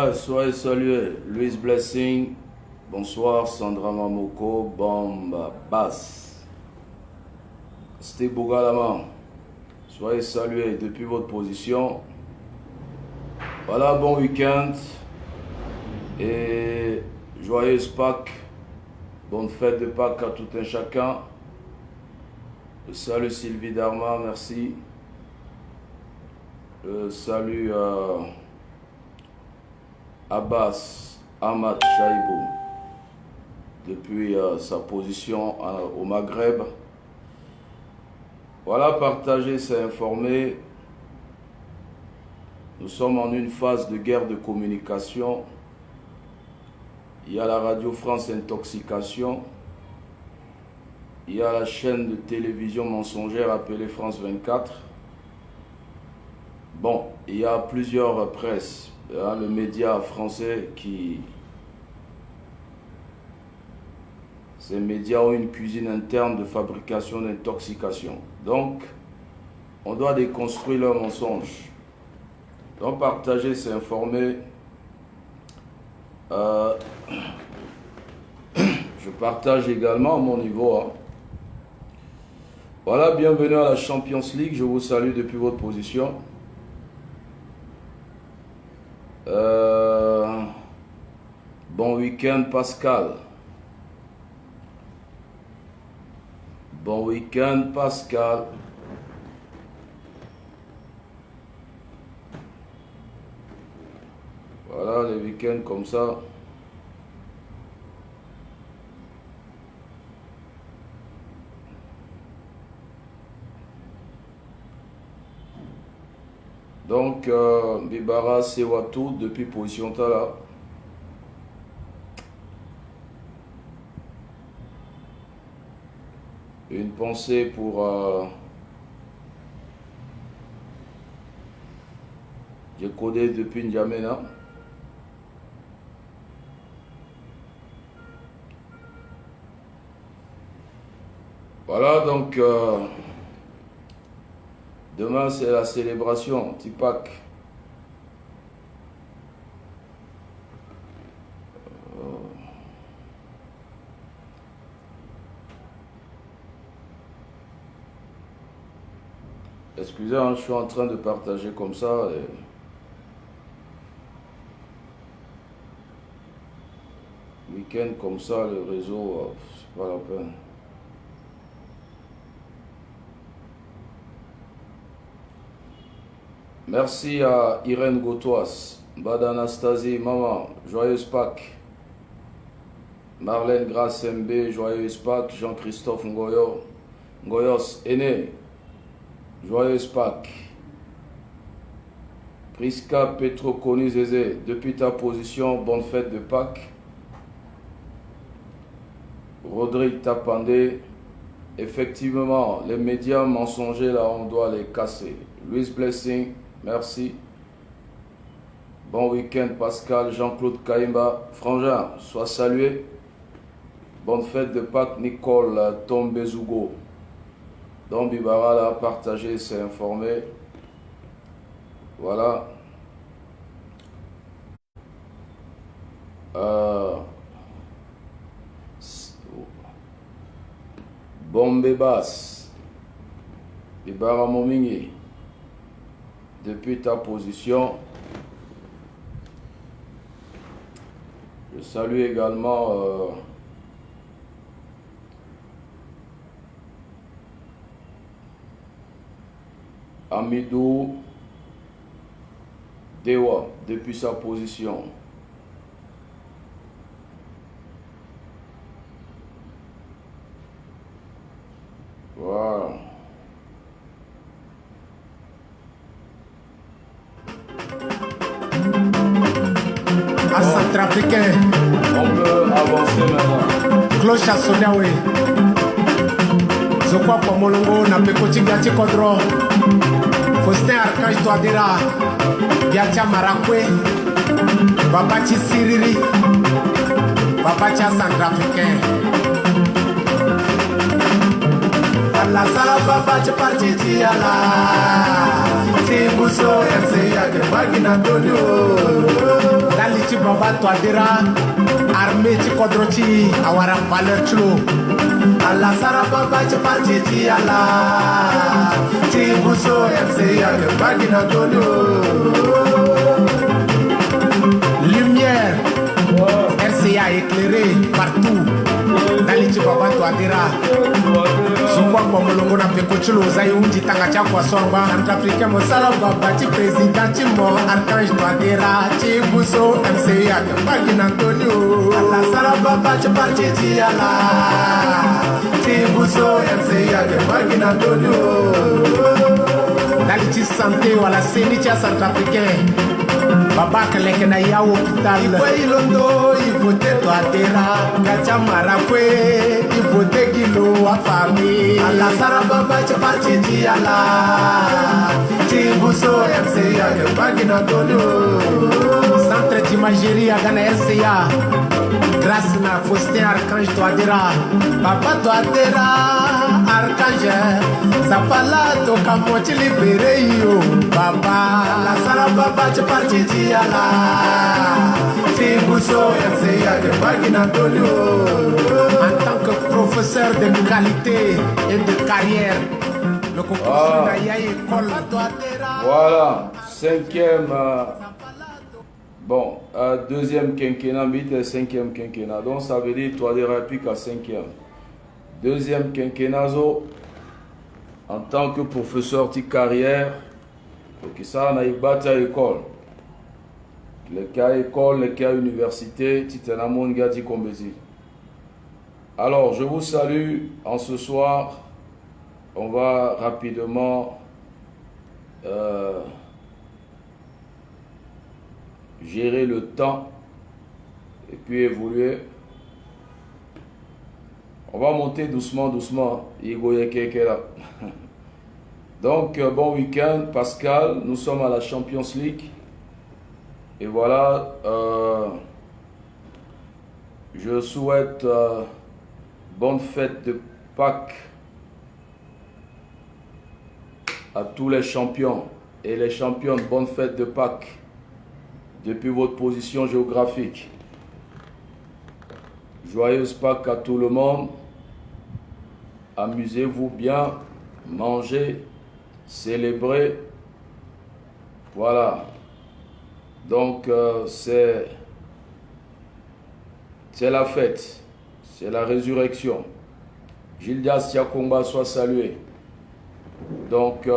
Voilà, soyez salués. Louis Blessing, bonsoir. Sandra Mamoko, Bomba Bass. Steve Bougalama, soyez salués depuis votre position. Voilà, bon week-end et joyeuse Pâques. Bonne fête de Pâques à tout un chacun. Salut Sylvie Darma, merci. Salut Abbas Ahmad Chaibou depuis sa position au Maghreb. Voilà, partager, c'est informer. Nous sommes en une phase de guerre de communication. Il y a la Radio France Intoxication. Il y a la chaîne de télévision mensongère appelée France 24. Bon, il y a plusieurs presses. Il y a le média français qui... Ces médias ont une cuisine interne de fabrication d'intoxication. Donc, on doit déconstruire leurs mensonges. Donc, partager, c'est informer. Je partage également à mon niveau. Hein. Voilà, bienvenue à la Champions League. Je vous salue depuis votre position. Bon week-end, Pascal. Bon week-end, Pascal. Voilà, les week-ends comme ça. Donc, Bibara Sewatu depuis position Tala. Une pensée pour j'ai codé depuis N'Djamena. Voilà, donc demain c'est la célébration Tipak. Excusez, hein, je suis en train de partager comme ça. Week-end comme ça, le réseau, c'est pas la peine. Merci à Irène Gotoas, Bad Anastasie, maman, joyeuse Pâques. Marlène Grasse MB, joyeuse Pâques. Jean-Christophe Ngoyos, aîné, joyeuse Pâques. Priska Petro Koni Zézé, depuis ta position, bonne fête de Pâques. Rodrigue Tapandé, effectivement, les médias mensongers là, on doit les casser. Louis Blessing, merci. Bon week-end Pascal, Jean-Claude Kaimba, Frangin, sois salué. Bonne fête de Pâques Nicole Tombezougo. Don Bibara là, partager, c'est informé. Voilà. Bombé Bass. Bibara Momingi. Depuis ta position. Je salue également Amidou Dewa depuis sa position. Voilà. À Centrafricain. On peut avancer maintenant. Cloche à Sodawe. Zokwa kwa molongo na pekoti gati kodro. Faustin Archange Touadéra. Giacha Marakwe. Babachi Siriri. Babachi Centrafricain. Allah sa babachi partiti ala. Timuso MC ya de bagina tonio. Dalichi baba toadera armée ci kodrochi awara valeur chulo Allah sara baba ci parti ci Allah ci buso MC ya de bagina tono lumière RCA éclairé partout Dalichi baba toadera Sungwa kwa mulungu na pekuchulo Zai unji tanga chakwa songwa Antrafrika mosala baba Chi president chi mo Arkanj toadera Chi buso MC ya de bagina Antonio Allah sala baba Chi parti chi ala Chi buso MC ya de bagina Antonio Dalichi santé wala seni cha Centrafricain Baba keleke na ya hospital Ikwe ilondo ipote toadera Kacha marakwe ipote kilo wa fami Allah sara baba che parti di Allah Tibuso MCA de bagina Antonio Centre d'imagerie à Ghana RCA Grâce na Faustin Archange toadera Baba toadera Archange Zapala toka mochi libere yo Baba La sara baba che parti di Allah Tibuso MCA de bagina Antonio En tant que professeur de qualité et de carrière le concours de la école voilà, cinquième bon, deuxième quinquennat, vite cinquième quinquennat. Donc ça veut dire toi des rapides à cinquième. Deuxième quinquennat, en tant que professeur de carrière, donc ça on a battu à l'école. Les cas école, les cas université, Titana Mongadi Kombezi. Alors je vous salue en ce soir. On va rapidement gérer le temps et puis évoluer. On va monter doucement, doucement. Donc, bon week-end, Pascal. Nous sommes à la Champions League. Et voilà, je souhaite bonne fête de Pâques à tous les champions et les championnes. Bonne fête de Pâques depuis votre position géographique. Joyeuse Pâques à tout le monde. Amusez-vous bien, mangez, célébrez. Voilà. Donc c'est la fête, c'est la résurrection. Gildas Tiakomba soit salué. Donc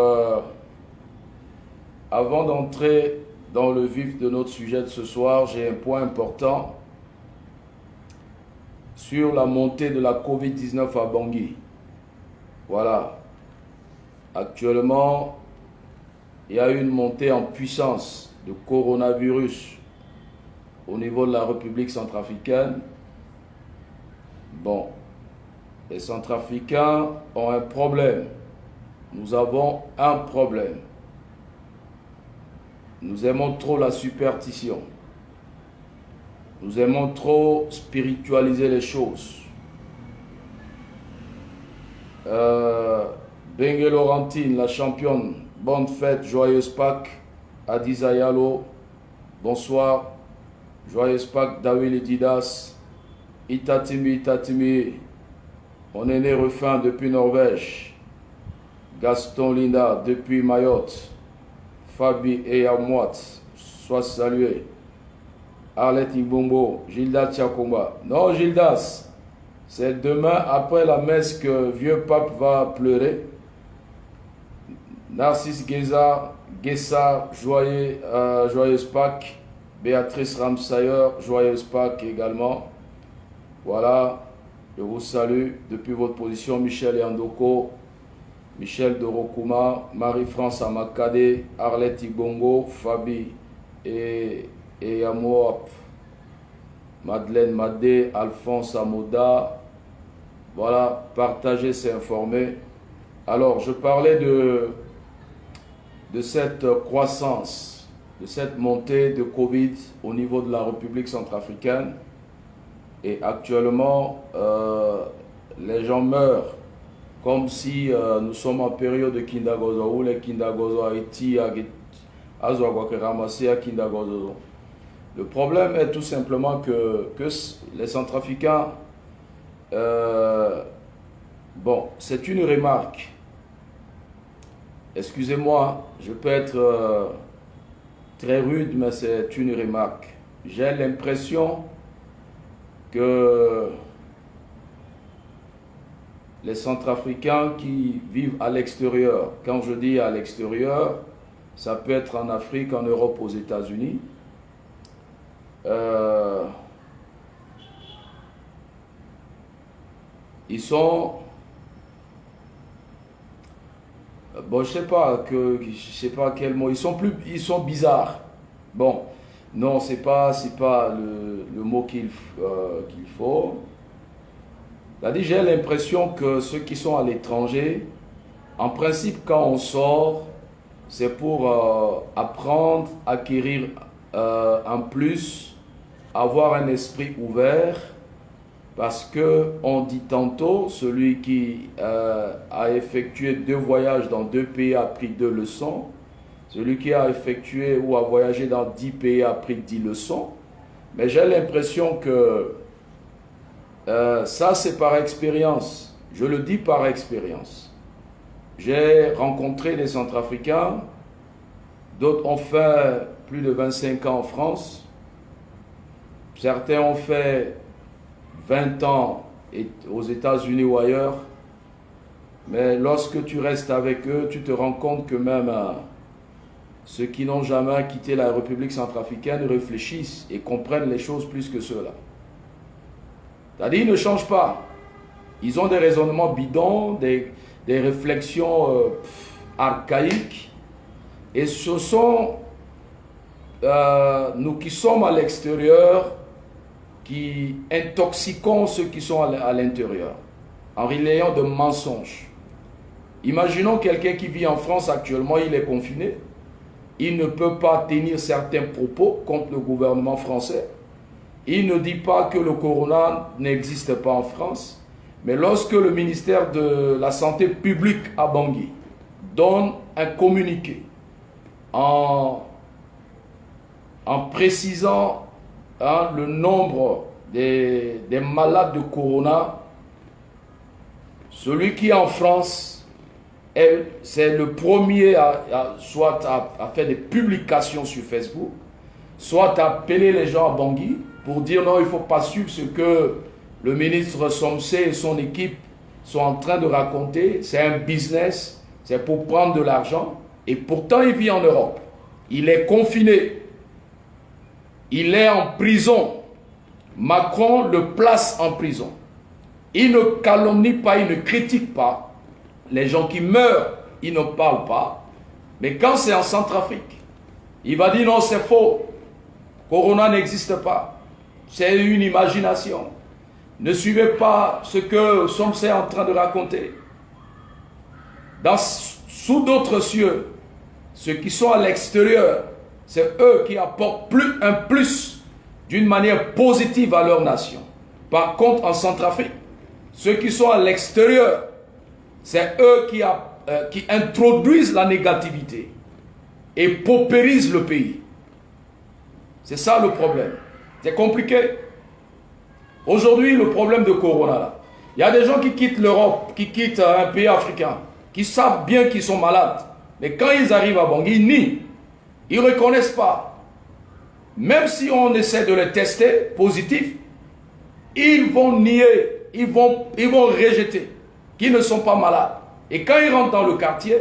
avant d'entrer dans le vif de notre sujet de ce soir, j'ai un point important sur la montée de la Covid-19 à Bangui. Voilà. Actuellement, il y a une montée en puissance de coronavirus au niveau de la République centrafricaine. Bon, les Centrafricains ont un problème. Nous avons un problème. Nous aimons trop la superstition. Nous aimons trop spiritualiser les choses. Bengue Laurentine, la championne, bonne fête, joyeuse Pâques. Adiza Yalo, bonsoir, joyeuse Pâques, David Didas, Itatimi, on est né refin depuis Norvège, Gaston Linda depuis Mayotte, Fabi Eyamouat, soit salué, Arlette Ibombo, Gildas Tiakomba. Non, Gildas, c'est demain après la messe que vieux pape va pleurer. Narcisse Gessa, joyeuse Pâques. Béatrice Ramsayer, joyeuse Pâques également. Voilà, je vous salue depuis votre position. Michel Yandoko, Michel Dorokuma, Marie-France Amakade, Arlette Ibongo, Fabi et Amoap, Madeleine Madé, Alphonse Amoda. Voilà, partagez, c'est informé. Alors, je parlais de cette croissance, de cette montée de Covid au niveau de la République centrafricaine. Et actuellement, les gens meurent comme si nous sommes en période de Kindagozo, où les Kindagozo Haïti a ramassé à Kindagozo. Le problème est tout simplement que les Centrafricains, bon, c'est une remarque. Excusez-moi, je peux être très rude, mais c'est une remarque. J'ai l'impression que les Centrafricains qui vivent à l'extérieur, quand je dis à l'extérieur, ça peut être en Afrique, en Europe, aux États-Unis, ils sont, bon, je sais pas quel mot, ils sont bizarres. Bon, non, c'est pas le mot qu'il faut. C'est-à-dire, j'ai l'impression que ceux qui sont à l'étranger, en principe, quand on sort, c'est pour apprendre, acquérir un plus, avoir un esprit ouvert, parce que on dit tantôt, celui qui a effectué 2 voyages dans 2 pays a appris 2 leçons, celui qui a effectué ou a voyagé dans 10 pays a appris 10 leçons, mais j'ai l'impression que ça c'est par expérience, je le dis par expérience. J'ai rencontré des Centrafricains, d'autres ont fait plus de 25 ans en France, certains ont fait 20 ans aux États-Unis ou ailleurs, mais lorsque tu restes avec eux, tu te rends compte que même ceux qui n'ont jamais quitté la République centrafricaine réfléchissent et comprennent les choses plus que ceux-là. C'est-à-dire, ils ne changent pas. Ils ont des raisonnements bidons, des réflexions archaïques, et ce sont nous qui sommes à l'extérieur qui intoxiquons ceux qui sont à l'intérieur, en relayant de mensonges. Imaginons quelqu'un qui vit en France actuellement, il est confiné, il ne peut pas tenir certains propos contre le gouvernement français, il ne dit pas que le corona n'existe pas en France, mais lorsque le ministère de la Santé publique à Bangui donne un communiqué en précisant le nombre des malades de corona, celui qui est en France, c'est le premier soit à faire des publications sur Facebook, soit à appeler les gens à Bangui pour dire non, il ne faut pas suivre ce que le ministre Somsé et son équipe sont en train de raconter. C'est un business, c'est pour prendre de l'argent. Et pourtant, il vit en Europe. Il est confiné. Il est en prison. Macron le place en prison. Il ne calomnie pas, il ne critique pas. Les gens qui meurent, il ne parle pas. Mais quand c'est en Centrafrique, il va dire non, c'est faux. Corona n'existe pas. C'est une imagination. Ne suivez pas ce que Somsé est en train de raconter. Sous d'autres cieux, ceux qui sont à l'extérieur, c'est eux qui apportent un plus d'une manière positive à leur nation. Par contre, en Centrafrique, ceux qui sont à l'extérieur, c'est eux qui introduisent la négativité et paupérisent le pays. C'est ça le problème. C'est compliqué. Aujourd'hui, le problème de Corona, là, il y a des gens qui quittent l'Europe, qui quittent un pays africain, qui savent bien qu'ils sont malades. Mais quand ils arrivent à Bangui, ils nient. Ils ne reconnaissent pas. Même si on essaie de les tester positifs, ils vont nier, ils vont rejeter qu'ils ne sont pas malades. Et quand ils rentrent dans le quartier,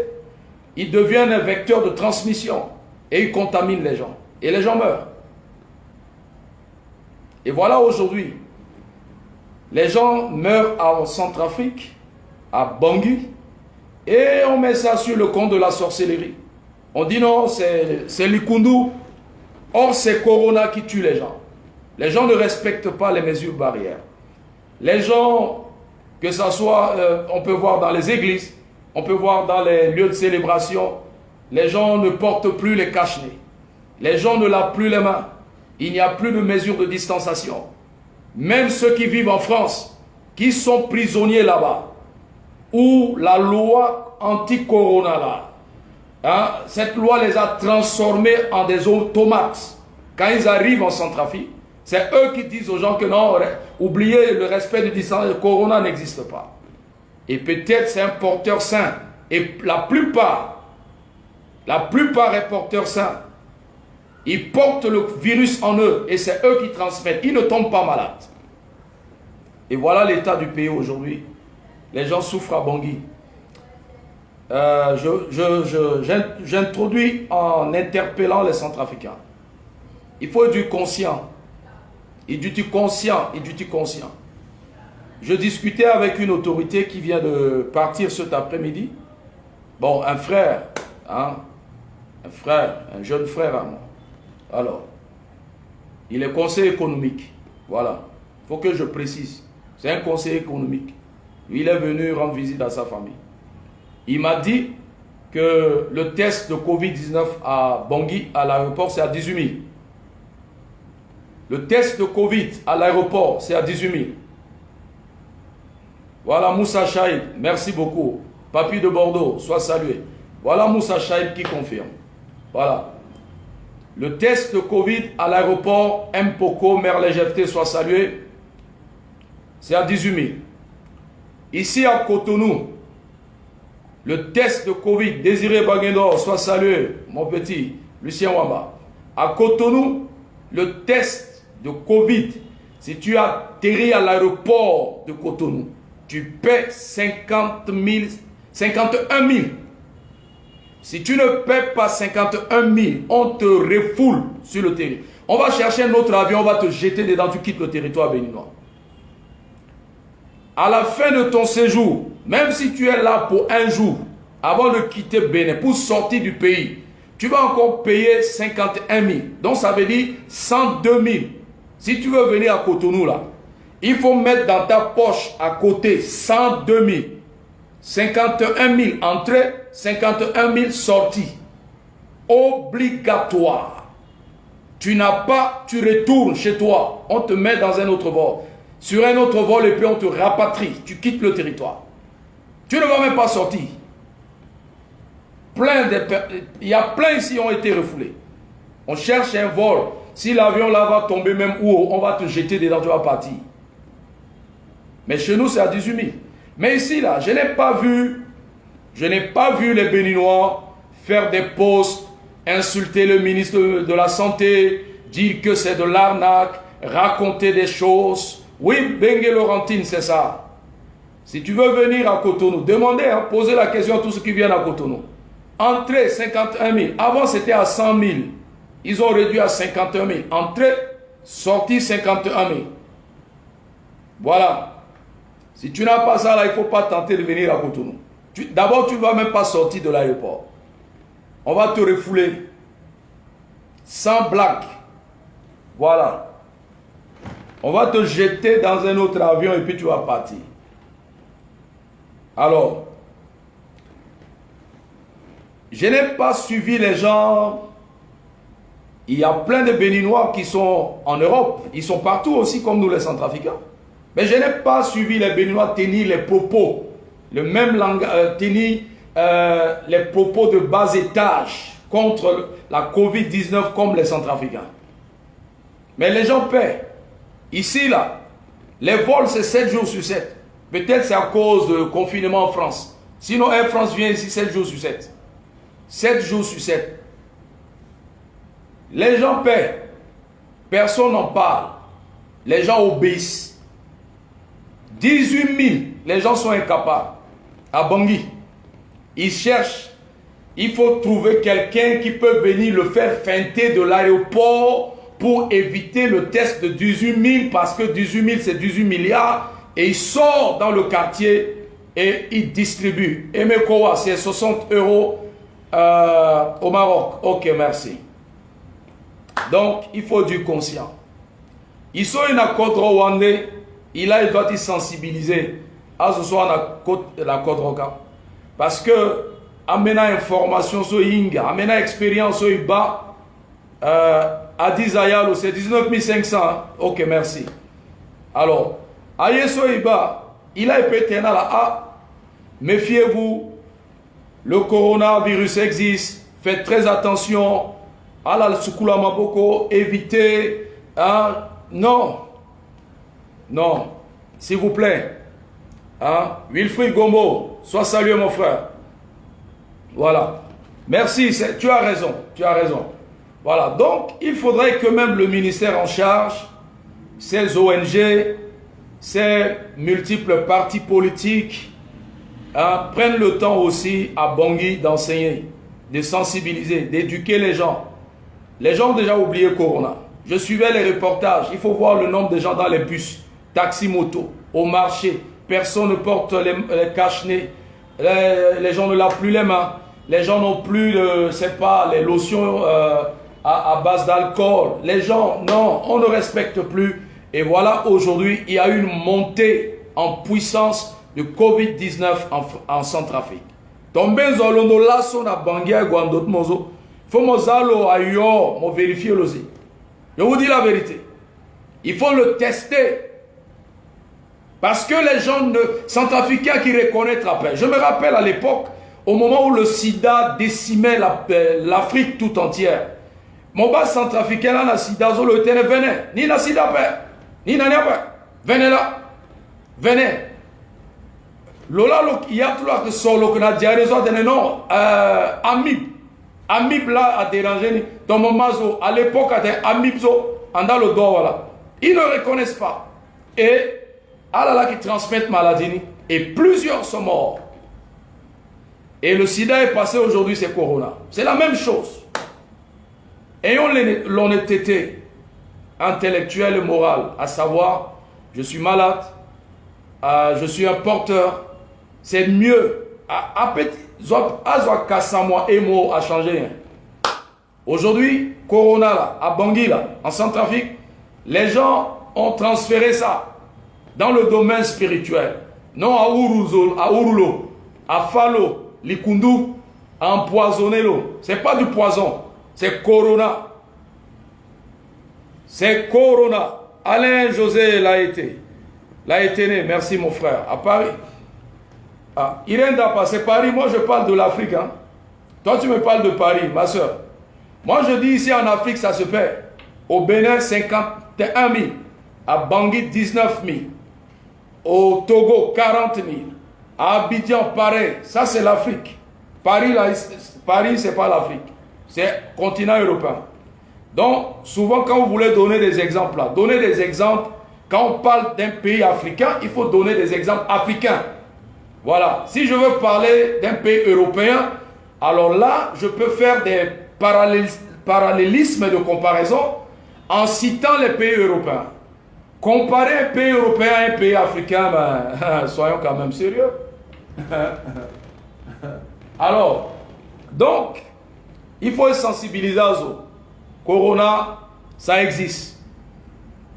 ils deviennent un vecteur de transmission et ils contaminent les gens. Et les gens meurent. Et voilà aujourd'hui, les gens meurent en Centrafrique, à Bangui, et on met ça sur le compte de la sorcellerie. On dit non, c'est l'Ikundu. Or, c'est Corona qui tue les gens. Les gens ne respectent pas les mesures barrières. Les gens, que ce soit, on peut voir dans les églises, on peut voir dans les lieux de célébration, les gens ne portent plus les cache-nez. Les gens ne lavent plus les mains. Il n'y a plus de mesures de distanciation. Même ceux qui vivent en France, qui sont prisonniers là-bas, où la loi anti-corona là, cette loi les a transformés en des automates. Quand ils arrivent en Centrafrique, c'est eux qui disent aux gens que non, oubliez le respect du distance, le corona n'existe pas. Et peut-être c'est un porteur sain. Et la plupart est porteur sain. Ils portent le virus en eux et c'est eux qui transmettent. Ils ne tombent pas malades. Et voilà l'état du pays aujourd'hui. Les gens souffrent à Bangui. J'introduis en interpellant les Centrafricains. Il faut être du conscient. Il dit conscient. Je discutais avec une autorité qui vient de partir cet après-midi. Bon, un frère, hein, un jeune frère à moi. Alors, il est conseiller économique. Voilà. Il faut que je précise. C'est un conseiller économique. Il est venu rendre visite à sa famille. Il m'a dit que le test de Covid-19 à Bangui, à l'aéroport, c'est à 18 000. Le test de Covid à l'aéroport, c'est à 18 000. Voilà Moussa Chaïb, merci beaucoup. Papy de Bordeaux, sois salué. Voilà Moussa Chaïb qui confirme. Voilà. Le test de Covid à l'aéroport Mpoko, Merlejefté, soit salué. C'est à 18 000. Ici à Cotonou, le test de Covid, Désiré Baguendor, soit salué, mon petit Lucien Wamba. À Cotonou, le test de Covid, si tu atterris à l'aéroport de Cotonou, tu paies 51 000. Si tu ne paies pas 51 000, on te refoule sur le territoire. On va chercher un autre avion, on va te jeter dedans, tu quittes le territoire béninois. À la fin de ton séjour, même si tu es là pour un jour, avant de quitter Bénin, pour sortir du pays, tu vas encore payer 51 000. Donc ça veut dire 102 000. Si tu veux venir à Cotonou là, il faut mettre dans ta poche à côté 102 000. 51 000 entrées, 51 000 sorties. Obligatoire. Tu n'as pas, tu retournes chez toi. On te met dans un autre vol. Sur un autre vol et puis on te rapatrie. Tu quittes le territoire. Tu ne vas même pas sortir. Il y a plein ici qui ont été refoulés. On cherche un vol. Si l'avion là va tomber même où, on va te jeter dedans, tu vas partir. Mais chez nous, c'est à 18 000. Mais ici, là, je n'ai pas vu les Béninois faire des posts, insulter le ministre de la Santé, dire que c'est de l'arnaque, raconter des choses. Oui, Bengue Laurentine, c'est ça. Si tu veux venir à Cotonou, demandez, hein, posez la question à tous ceux qui viennent à Cotonou. Entrée, 51 000. Avant, c'était à 100 000. Ils ont réduit à 51 000. Entrée, sortie, 51 000. Voilà. Si tu n'as pas ça, là, il ne faut pas tenter de venir à Cotonou. D'abord, tu ne vas même pas sortir de l'aéroport. On va te refouler. Sans blague. Voilà. On va te jeter dans un autre avion et puis tu vas partir. Alors, je n'ai pas suivi les gens. Il y a plein de Béninois qui sont en Europe. Ils sont partout aussi comme nous les Centrafricains. Mais je n'ai pas suivi les Béninois tenir les propos, le même langage, tenir les propos de bas étage contre la Covid-19 comme les Centrafricains. Mais les gens paient. Ici, là, les vols, c'est 7 jours sur 7. Peut-être c'est à cause du confinement en France. Sinon, Air France vient ici 7 jours sur 7. 7 jours sur 7. Les gens paient. Personne n'en parle. Les gens obéissent. 18 000, les gens sont incapables. À Bangui, ils cherchent. Il faut trouver quelqu'un qui peut venir le faire feinter de l'aéroport pour éviter le test de 18 000 parce que 18 000 c'est 18 milliards et il sort dans le quartier et il distribue. Et Mekowa, c'est 60 € au Maroc. Ok, merci. Donc, il faut du conscient. Ils sont une accord rwandais. Il doit être sensibilisé à ce soit la Côte Roca. Parce que, amena information sur Inga, amena expérience sur Iba, à Dizayalo, c'est 19 500. Ok, merci. Alors, à Yeso Iba, il a été là, méfiez-vous, le coronavirus existe, faites très attention, à la Sukula Maboko, évitez, hein, non, non, s'il vous plaît, hein, Wilfried Gombo, sois salué mon frère, voilà, merci, tu as raison, tu as raison, voilà, donc il faudrait que même le ministère en charge, ces ONG, ces multiples partis politiques, hein, prennent le temps aussi à Bangui d'enseigner, de sensibiliser, d'éduquer les gens. Les gens ont déjà oublié Corona. Je suivais les reportages. Il faut voir le nombre de gens dans les bus, taxi, moto, au marché. Personne ne porte les cache-nez. Les gens ne lavent plus les mains. Les gens n'ont plus, c'est pas, les lotions à base d'alcool. Les gens, non, on ne respecte plus. Et voilà, aujourd'hui, il y a une montée en puissance de Covid-19 en Centrafrique. Tombé zolondo lasso na bangia guandot mozo. Faut mozalo ayo, mo vérifier aussi. Je vous dis la vérité. Il faut le tester. Parce que les gens centrafricains qui reconnaissent la paix. Je me rappelle à l'époque, au moment où le sida décimait l'Afrique tout entière. Mon bas centrafricain là, na sida zolo était venez. Ni na sida paix. Ni na paix. Venez là. Venez. Lola il y a tout là que solo que na diarrhée non Amib là a dérangé dans mon mazo à l'époque Amibzo anda le dos voilà. Ils ne reconnaissent pas et alala qui transmettent maladie et plusieurs sont morts. Et le sida est passé aujourd'hui, c'est Corona. C'est la même chose. Ayons l'honnêteté intellectuelle et morale, à savoir, je suis malade, je suis un porteur. C'est mieux. À changer. Aujourd'hui, Corona là, à Bangui là, en Centrafrique, les gens ont transféré ça dans le domaine spirituel. Non à Urulo, à Falo, Likundu, à empoisonner l'eau. C'est pas du poison, c'est Corona. C'est Corona. Alain José l'a été né, merci mon frère, à Paris. Ah, Irène Dapa, c'est Paris, moi je parle de l'Afrique. Hein. Toi tu me parles de Paris, ma soeur. Moi je dis ici en Afrique ça se perd. Au Bénin 51 000, à Bangui 19 000, au Togo 40 000, à Abidjan pareil, ça c'est l'Afrique. Paris c'est pas l'Afrique, c'est continent européen. Donc souvent quand vous voulez donner des exemples là, donnez des exemples, quand on parle d'un pays africain, il faut donner des exemples africains. Voilà, si je veux parler d'un pays européen, alors là, je peux faire des parallélismes de comparaison en citant les pays européens. Comparer un pays européen à un pays africain, ben, soyons quand même sérieux. Alors, donc, il faut sensibiliser à ça. Corona, ça existe.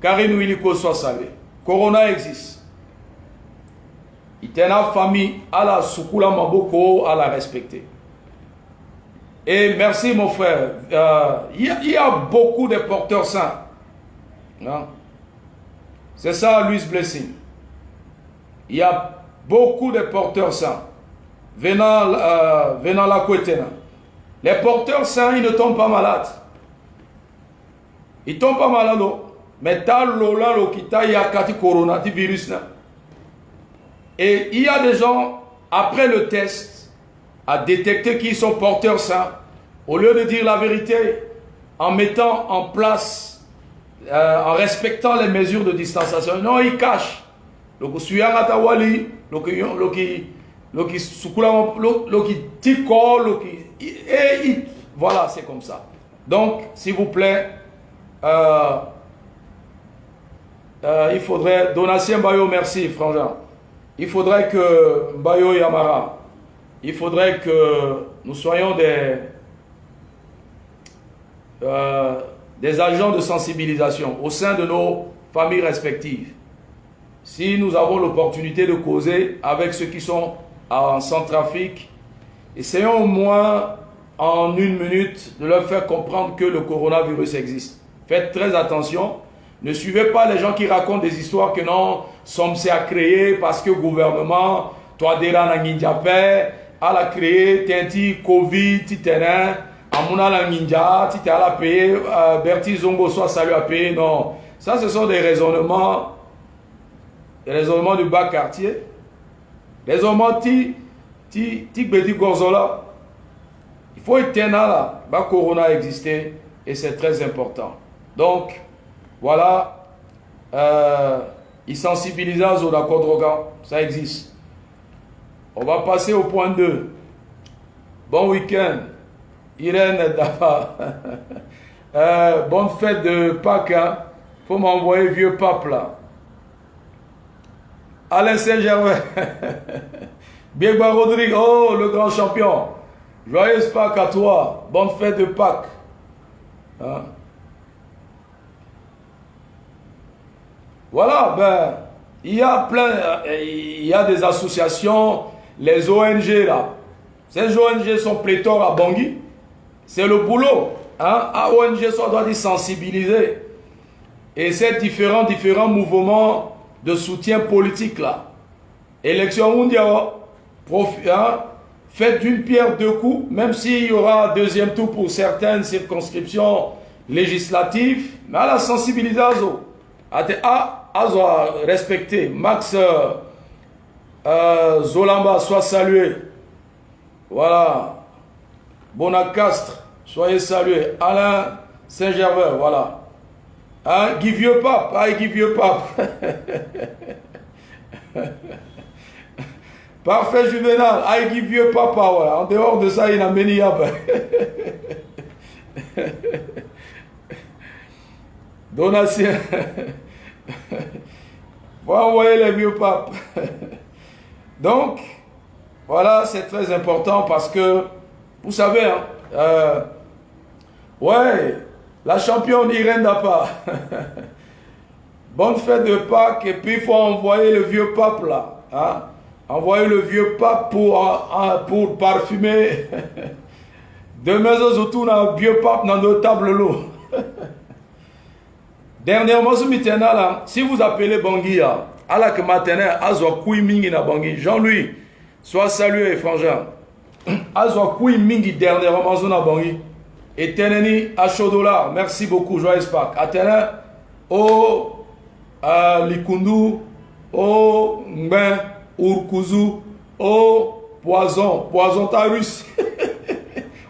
Karine Wiliko soit salué. Corona existe. Il y a une famille à la Sukula Maboko à la respecter. Et merci mon frère. Il y a beaucoup de porteurs sains. C'est ça, Louis Blessing. Il y a beaucoup de porteurs sains. Venant la Kouetena. Les porteurs sains, ils ne tombent pas malades. Ils ne tombent pas malades. Mais t'as l'ola l'okita yakati corona, du virus là. Et il y a des gens, après le test, à détecter qu'ils sont porteurs sains, au lieu de dire la vérité, en mettant en place, en respectant les mesures de distanciation, non, ils cachent. Donc, voilà, c'est comme ça. Donc, s'il vous plaît, il faudrait, Donatien Bayo, merci, frangin. Il faudrait que Bayo Yamara, il faudrait que nous soyons des agents de sensibilisation au sein de nos familles respectives. Si nous avons l'opportunité de causer avec ceux qui sont en Centrafrique, essayons au moins en 1 minute de leur faire comprendre que le coronavirus existe. Faites très attention. Ne suivez pas les gens qui racontent des histoires que non, sommes à créer parce que le gouvernement, toi, Dera Nangindiapé, a créé, Tenti, Covid, terrain, Amouna la Ninja, tu t'es à la payer, Bertie Zongo soit salut à payer. Non. Ça, ce sont des raisonnements du bas quartier. Les raisonnements ti Bedi Gorzola. Il faut éteindre là. Bah, Corona existait et c'est très important. Donc, voilà. Ils sensibilisent aux Kodroga. Ça existe. On va passer au point 2. Bon week-end. Irène Dafa. Bonne fête de Pâques. Hein. Faut m'envoyer vieux pape là. Alain Saint-Germain. Biegba Rodrigue. Oh, le grand champion. Joyeuse Pâques à toi. Bonne fête de Pâques. Hein? Voilà, ben, il y a des associations, les ONG là. Ces ONG sont pléthores à Bangui. C'est le boulot. Hein? À ONG, ça doit être sensibiliser. Et ces différents mouvements de soutien politique là. Élection mondiale, hein? Faites d'une pierre deux coups, même s'il y aura un deuxième tour pour certaines circonscriptions législatives, mais à la sensibilisation. À respecter. Max Zolamba, soit salué. Voilà. Bonacastre, soyez salués. Alain Saint-Gervais, voilà. Hein? Guy Vieux Pape, Guy Vieux Pape. Parfait Juvenal, Guy Vieux Papa, ouais. En dehors de ça, il n'a Méniab. Donatien. Faut envoyer les vieux papes. Donc, voilà, c'est très important parce que, vous savez, hein, ouais, la championne Irène Dapa. Bonne fête de Pâques, et puis il faut envoyer le vieux pape là. Hein? Envoyer le vieux pape pour parfumer. Demain, autour d'un vieux pape dans deux tables l'eau. Dernièrement, si vous appelez Bangui, à la matin, Azwa Koui Mingi na Bangui, Jean-Louis, sois salué, frangin. Azwa Koui Mingi, dernièrement, na Bangui. Et Teneni, à Chodola, merci beaucoup, joyeux Pâques. Atena, au Likundu, au Ngben, Urkuzu, au Poison Tarus.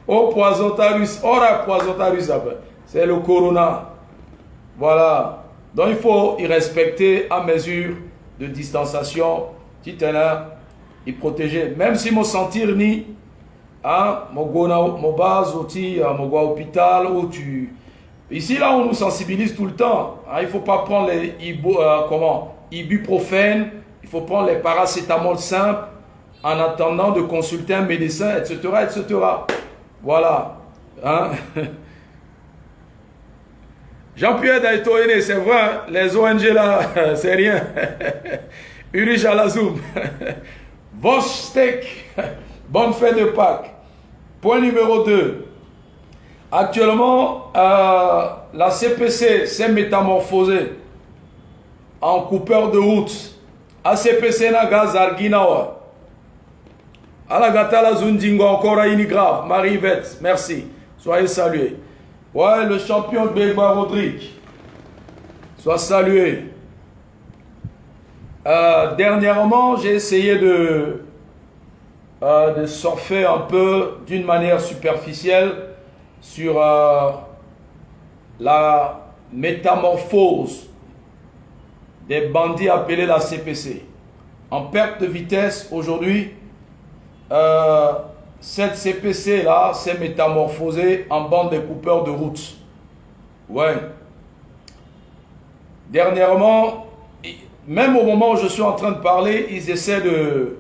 Au Poison Tarus, ora Poison Tarus, c'est le Corona. Voilà. Donc il faut y respecter à mesure de distanciation, y protéger. Même si mon sentir ni, mon base, mon hôpital, où tu... Ici, là, on nous sensibilise tout le temps. Hein, il ne faut pas prendre les ibuprofène, il faut prendre les paracétamol simples en attendant de consulter un médecin, etc., etc. Voilà. Hein? Jean-Pierre Daïtoéné, c'est vrai, hein? Les ONG là, c'est rien. Urich Alazoum. Vostek. Bonne fête de Pâques. Point numéro 2. Actuellement, la CPC s'est métamorphosée en coupeur de route. ACPC na gaz Arginawa. À la gata la Zundingo, encore à grave. Marie-Yvette, merci. Soyez salués. Ouais, le champion de Biegba Rodrigue. Sois salué. Dernièrement, j'ai essayé de surfer un peu d'une manière superficielle sur la métamorphose des bandits appelés la CPC. En perte de vitesse aujourd'hui, cette CPC là s'est métamorphosée en bande de coupeurs de route. Ouais. Dernièrement, même au moment où je suis en train de parler, ils essaient de...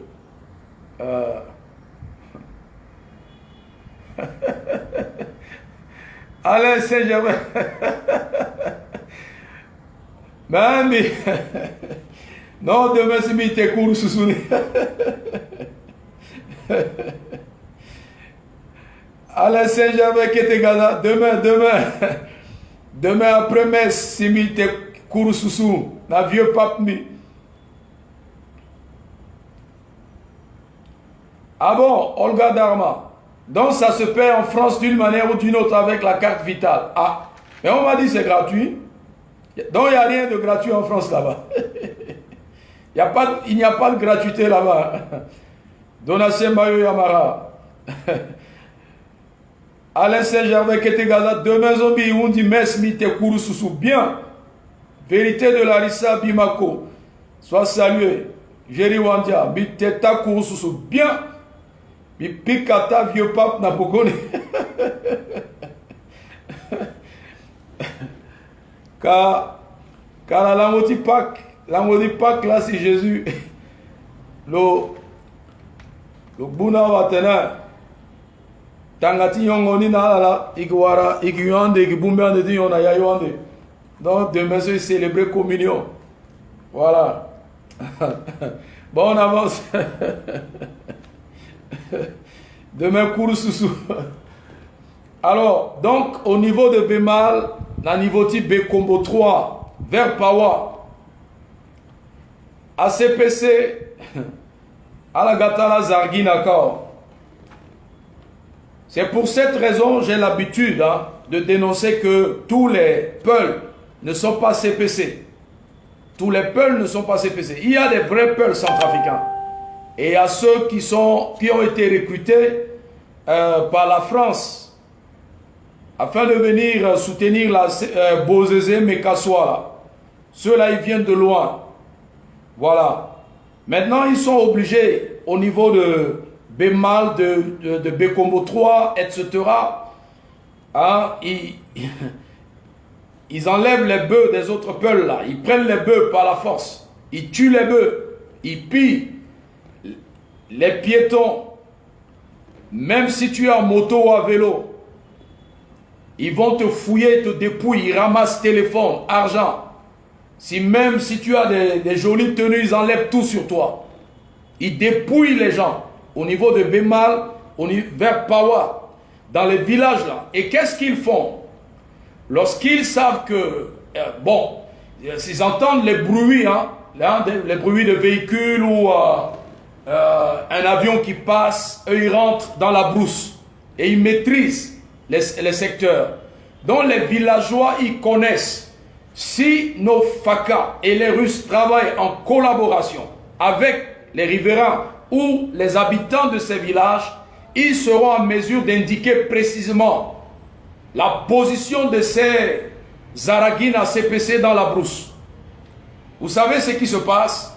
Alain Saint-Germain. Mais... non, demain, c'est mis tes cours sous sounis. Alain Saint-Germain qui était gagnant. Demain après-messe, c'est mis tes cours sous sounis. Na vieux pape mi. Ah bon, Olga Dharma. Donc ça se paie en France d'une manière ou d'une autre avec la carte vitale. Ah, mais on m'a dit c'est gratuit. Donc il n'y a rien de gratuit en France là-bas. Il n'y a pas de gratuité là-bas. Donatien Mayo Yamara. Alain Saint-Gervais Ketegaza, demain Zobi, on dit Mes Mite Kourou Soussou, bien. Vérité de Larissa Bimako. Sois salué. Jerry Wandia, Biteta Kourou Soussou, bien. Pikata vieux pape Napokone. Car la moti Pâques là c'est Jésus. Le Buna Watena. Tangati Yongoni Nala, Iguara, Iguande, Igibumbe de Yona Yayonde. Donc demain c'est célébrer communion. Voilà. Bon, on avance. Demain, cours sous. Alors, donc, au niveau de Bémal, na niveau type B combo 3, vers Pawa, ACPC, Alagatala Zarginakao. C'est pour cette raison, j'ai l'habitude de dénoncer que tous les Peuls ne sont pas CPC. Tous les Peuls ne sont pas CPC. Il y a des vrais Peuls centrafricains. Et il y a ceux qui ont été recrutés par la France afin de venir soutenir la Bozézé Mekassoa. Ceux-là, ils viennent de loin. Voilà. Maintenant, ils sont obligés, au niveau de Bémal, de Bécombo 3, etc., ils enlèvent les bœufs des autres peuples là. Ils prennent les bœufs par la force. Ils tuent les bœufs. Ils pillent les piétons. Même si tu es en moto ou à vélo, ils vont te fouiller, te dépouiller. Ils ramassent téléphone, argent. Même si tu as des jolies tenues, ils enlèvent tout sur toi. Ils dépouillent les gens. Au niveau de Bémal, vers Pawa, dans les villages là. Et qu'est-ce qu'ils font? Lorsqu'ils savent que, s'ils entendent les bruits, les bruits de véhicules ou un avion qui passe, eux ils rentrent dans la brousse et ils maîtrisent les secteurs. Donc les villageois, ils connaissent. Si nos FACA et les Russes travaillent en collaboration avec les riverains ou les habitants de ces villages, ils seront en mesure d'indiquer précisément la position de ces Zaragines à CPC dans la brousse. Vous savez ce qui se passe?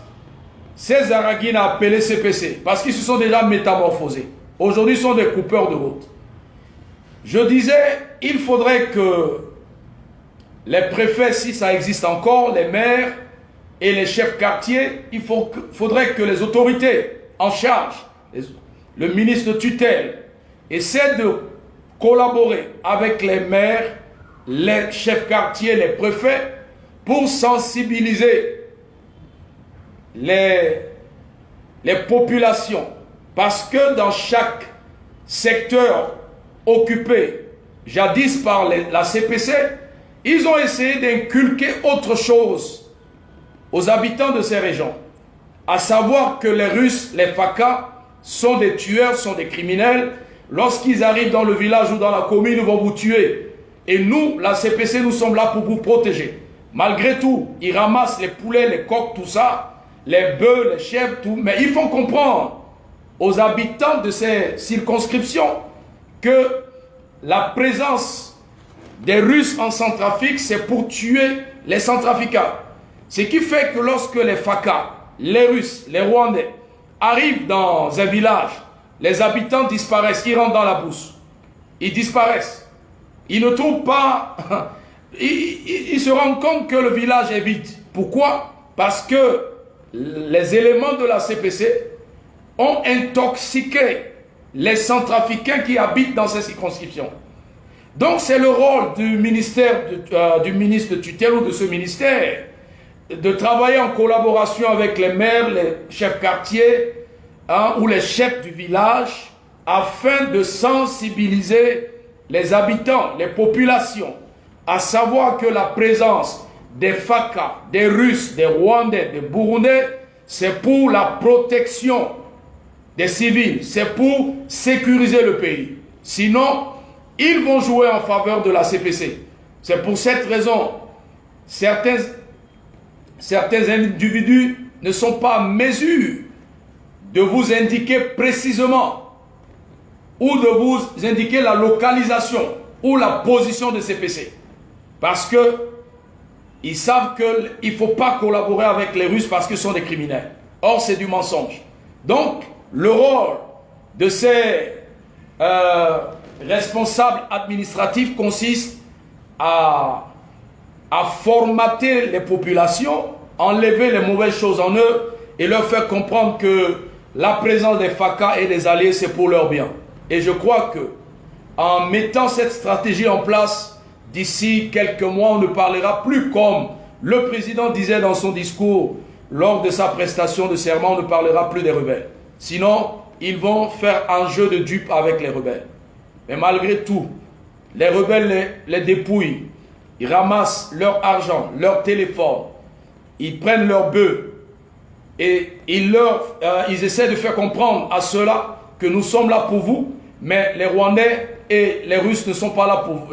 Ces Zaragines appelés CPC, parce qu'ils se sont déjà métamorphosés. Aujourd'hui, ils sont des coupeurs de route. Je disais, il faudrait que les préfets, si ça existe encore, les maires et les chefs quartiers, faudrait que les autorités en charge, le ministre de tutelle, essaient de collaborer avec les maires, les chefs quartiers, les préfets, pour sensibiliser les populations. Parce que dans chaque secteur occupé, jadis par la CPC, ils ont essayé d'inculquer autre chose aux habitants de ces régions. À savoir que les Russes, les FACA, sont des tueurs, sont des criminels. Lorsqu'ils arrivent dans le village ou dans la commune, ils vont vous tuer. Et nous, la CPC, nous sommes là pour vous protéger. Malgré tout, ils ramassent les poulets, les coqs, tout ça, les bœufs, les chèvres, tout. Mais il faut comprendre aux habitants de ces circonscriptions que la présence des Russes en Centrafrique, c'est pour tuer les Centrafricains. Ce qui fait que lorsque les FACA, les Russes, les Rwandais arrivent dans un village, les habitants disparaissent, ils rentrent dans la brousse. Ils disparaissent. Ils ne trouvent pas... Ils se rendent compte que le village est vide. Pourquoi? Parce que les éléments de la CPC ont intoxiqué les Centrafricains qui habitent dans ces circonscriptions. Donc c'est le rôle du ministère, du ministre de tutelle ou de ce ministère de travailler en collaboration avec les maires, les chefs quartiers ou les chefs du village afin de sensibiliser les habitants, les populations, à savoir que la présence des FACA, des Russes, des Rwandais, des Burundais, c'est pour la protection des civils, c'est pour sécuriser le pays. Sinon, ils vont jouer en faveur de la CPC. C'est pour cette raison, certains individus ne sont pas en mesure de vous indiquer précisément ou de vous indiquer la localisation ou la position de CPC. Parce que ils savent qu'il ne faut pas collaborer avec les Russes parce qu'ils sont des criminels. Or, c'est du mensonge. Donc, le rôle de ces responsables administratifs consiste à formater les populations, enlever les mauvaises choses en eux et leur faire comprendre que la présence des FACA et des alliés, c'est pour leur bien. Et je crois que en mettant cette stratégie en place, d'ici quelques mois, on ne parlera plus comme le président disait dans son discours lors de sa prestation de serment, on ne parlera plus des rebelles. Sinon, ils vont faire un jeu de dupes avec les rebelles. Mais malgré tout, les rebelles les dépouillent. Ils ramassent leur argent, leur téléphone, ils prennent leurs bœufs et ils essaient de faire comprendre à ceux-là que nous sommes là pour vous, mais les Rwandais et les Russes ne sont pas là pour vous,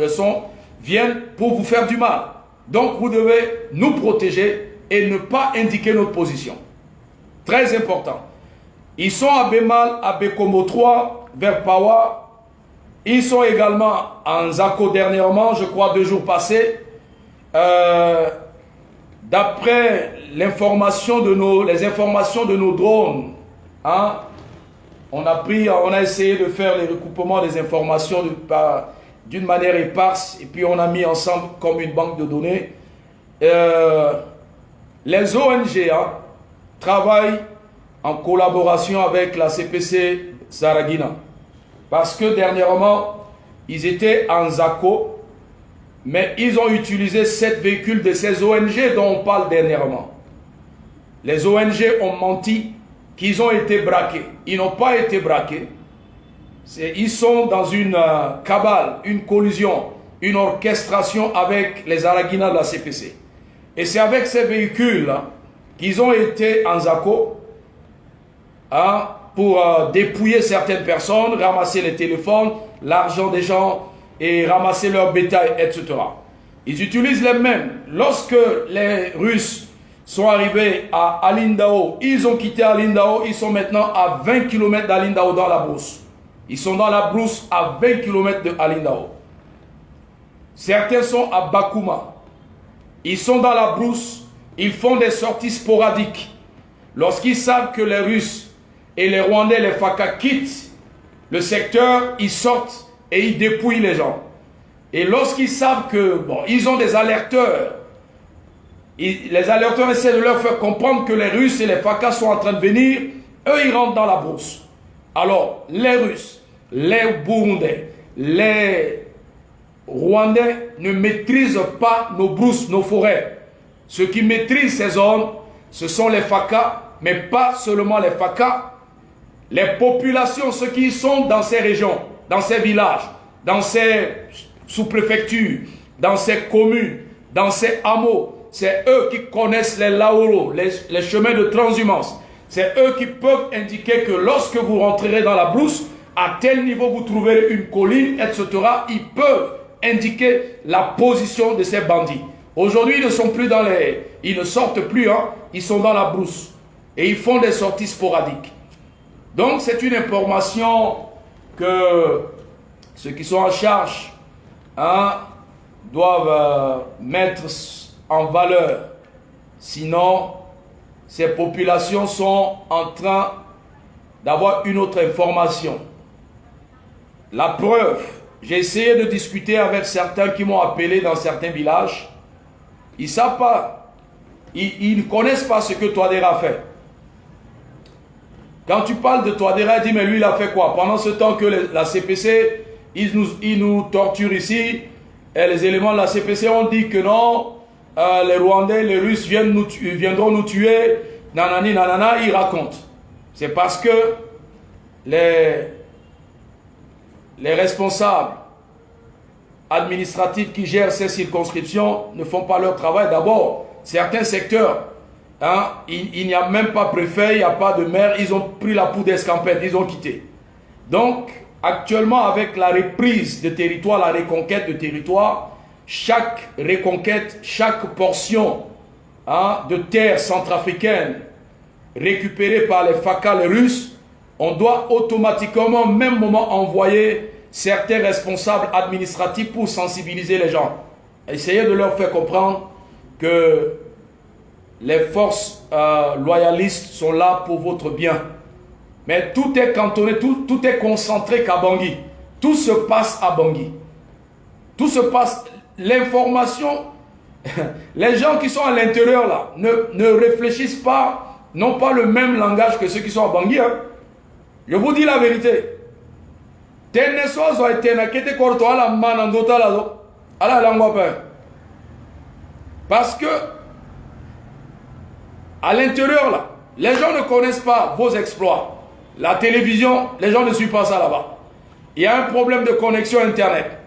viennent pour vous faire du mal. Donc vous devez nous protéger et ne pas indiquer notre position. Très important. Ils sont à Bemal, à Bekomo 3, vers Pawa. Ils sont également en Zako dernièrement, je crois 2 jours passés. D'après les informations de nos drones, hein, on a essayé de faire les recoupements des informations d'une manière éparse et puis on a mis ensemble comme une banque de données. Les ONG travaillent en collaboration avec la CPC Saragina parce que dernièrement ils étaient en Zako, mais ils ont utilisé 7 véhicules de ces ONG dont on parle dernièrement. Les ONG ont menti qu'ils ont été braqués. Ils n'ont pas été braqués. Ils sont dans une cabale, une collusion, une orchestration avec les Araguina de la CPC. Et c'est avec ces véhicules qu'ils ont été en Zako pour dépouiller certaines personnes, ramasser les téléphones, l'argent des gens et ramasser leur bétail, etc. Ils utilisent les mêmes. Lorsque les Russes sont arrivés à Alindao, ils ont quitté Alindao, ils sont maintenant à 20 km d'Alindao dans la brousse. Ils sont dans la brousse à 20 km de Alindao. Certains sont à Bakuma. Ils sont dans la brousse, ils font des sorties sporadiques. Lorsqu'ils savent que les Russes et les Rwandais, les FACA quittent le secteur, ils sortent et ils dépouillent les gens. Et lorsqu'ils savent que, ils ont des alerteurs, les alerteurs essaient de leur faire comprendre que les Russes et les FACA sont en train de venir, eux ils rentrent dans la brousse. Alors, les Russes, les Burundais, les Rwandais ne maîtrisent pas nos brousses, nos forêts. Ceux qui maîtrisent ces zones, ce sont les FACA, mais pas seulement les FACA. Les populations, ceux qui sont dans ces régions, dans ces villages, dans ces sous-préfectures, dans ces communes, dans ces hameaux, c'est eux qui connaissent les laouros, les chemins de transhumance. C'est eux qui peuvent indiquer que lorsque vous rentrerez dans la brousse, à tel niveau vous trouverez une colline, etc. Ils peuvent indiquer la position de ces bandits. Aujourd'hui, ils ne sont plus dans les... Ils ne sortent plus, ils sont dans la brousse. Et ils font des sorties sporadiques. Donc, c'est une information que ceux qui sont en charge doivent mettre en valeur. Sinon, ces populations sont en train d'avoir une autre information. La preuve, j'ai essayé de discuter avec certains qui m'ont appelé dans certains villages. Ils ne savent pas, ils ne connaissent pas ce que Touadéra fait. Quand tu parles de Touadéra, dis mais lui il a fait quoi? Pendant ce temps que la CPC, ils nous torturent ici, et les éléments de la CPC ont dit que non, les Rwandais, les Russes viendront nous tuer, nanani, nanana, ils racontent. C'est parce que les responsables administratifs qui gèrent ces circonscriptions ne font pas leur travail. D'abord, certains secteurs, il n'y a même pas préfet, il n'y a pas de maire, ils ont pris la poudre d'escampette, ils ont quitté. Donc, actuellement, avec la reprise de territoire, la reconquête de territoire, chaque reconquête, chaque portion de terre centrafricaine récupérée par les FACA, russes, on doit automatiquement, au même moment, envoyer certains responsables administratifs pour sensibiliser les gens. Essayer de leur faire comprendre que les forces loyalistes sont là pour votre bien. Mais tout est cantonné, tout est concentré qu'à Bangui. Tout se passe à Bangui. Tout se passe, l'information, les gens qui sont à l'intérieur là, ne réfléchissent pas, n'ont pas le même langage que ceux qui sont à Bangui. Hein. Je vous dis la vérité. Parce que à l'intérieur là, les gens ne connaissent pas vos exploits. La télévision, les gens ne suivent pas ça là-bas. Il y a un problème de connexion internet.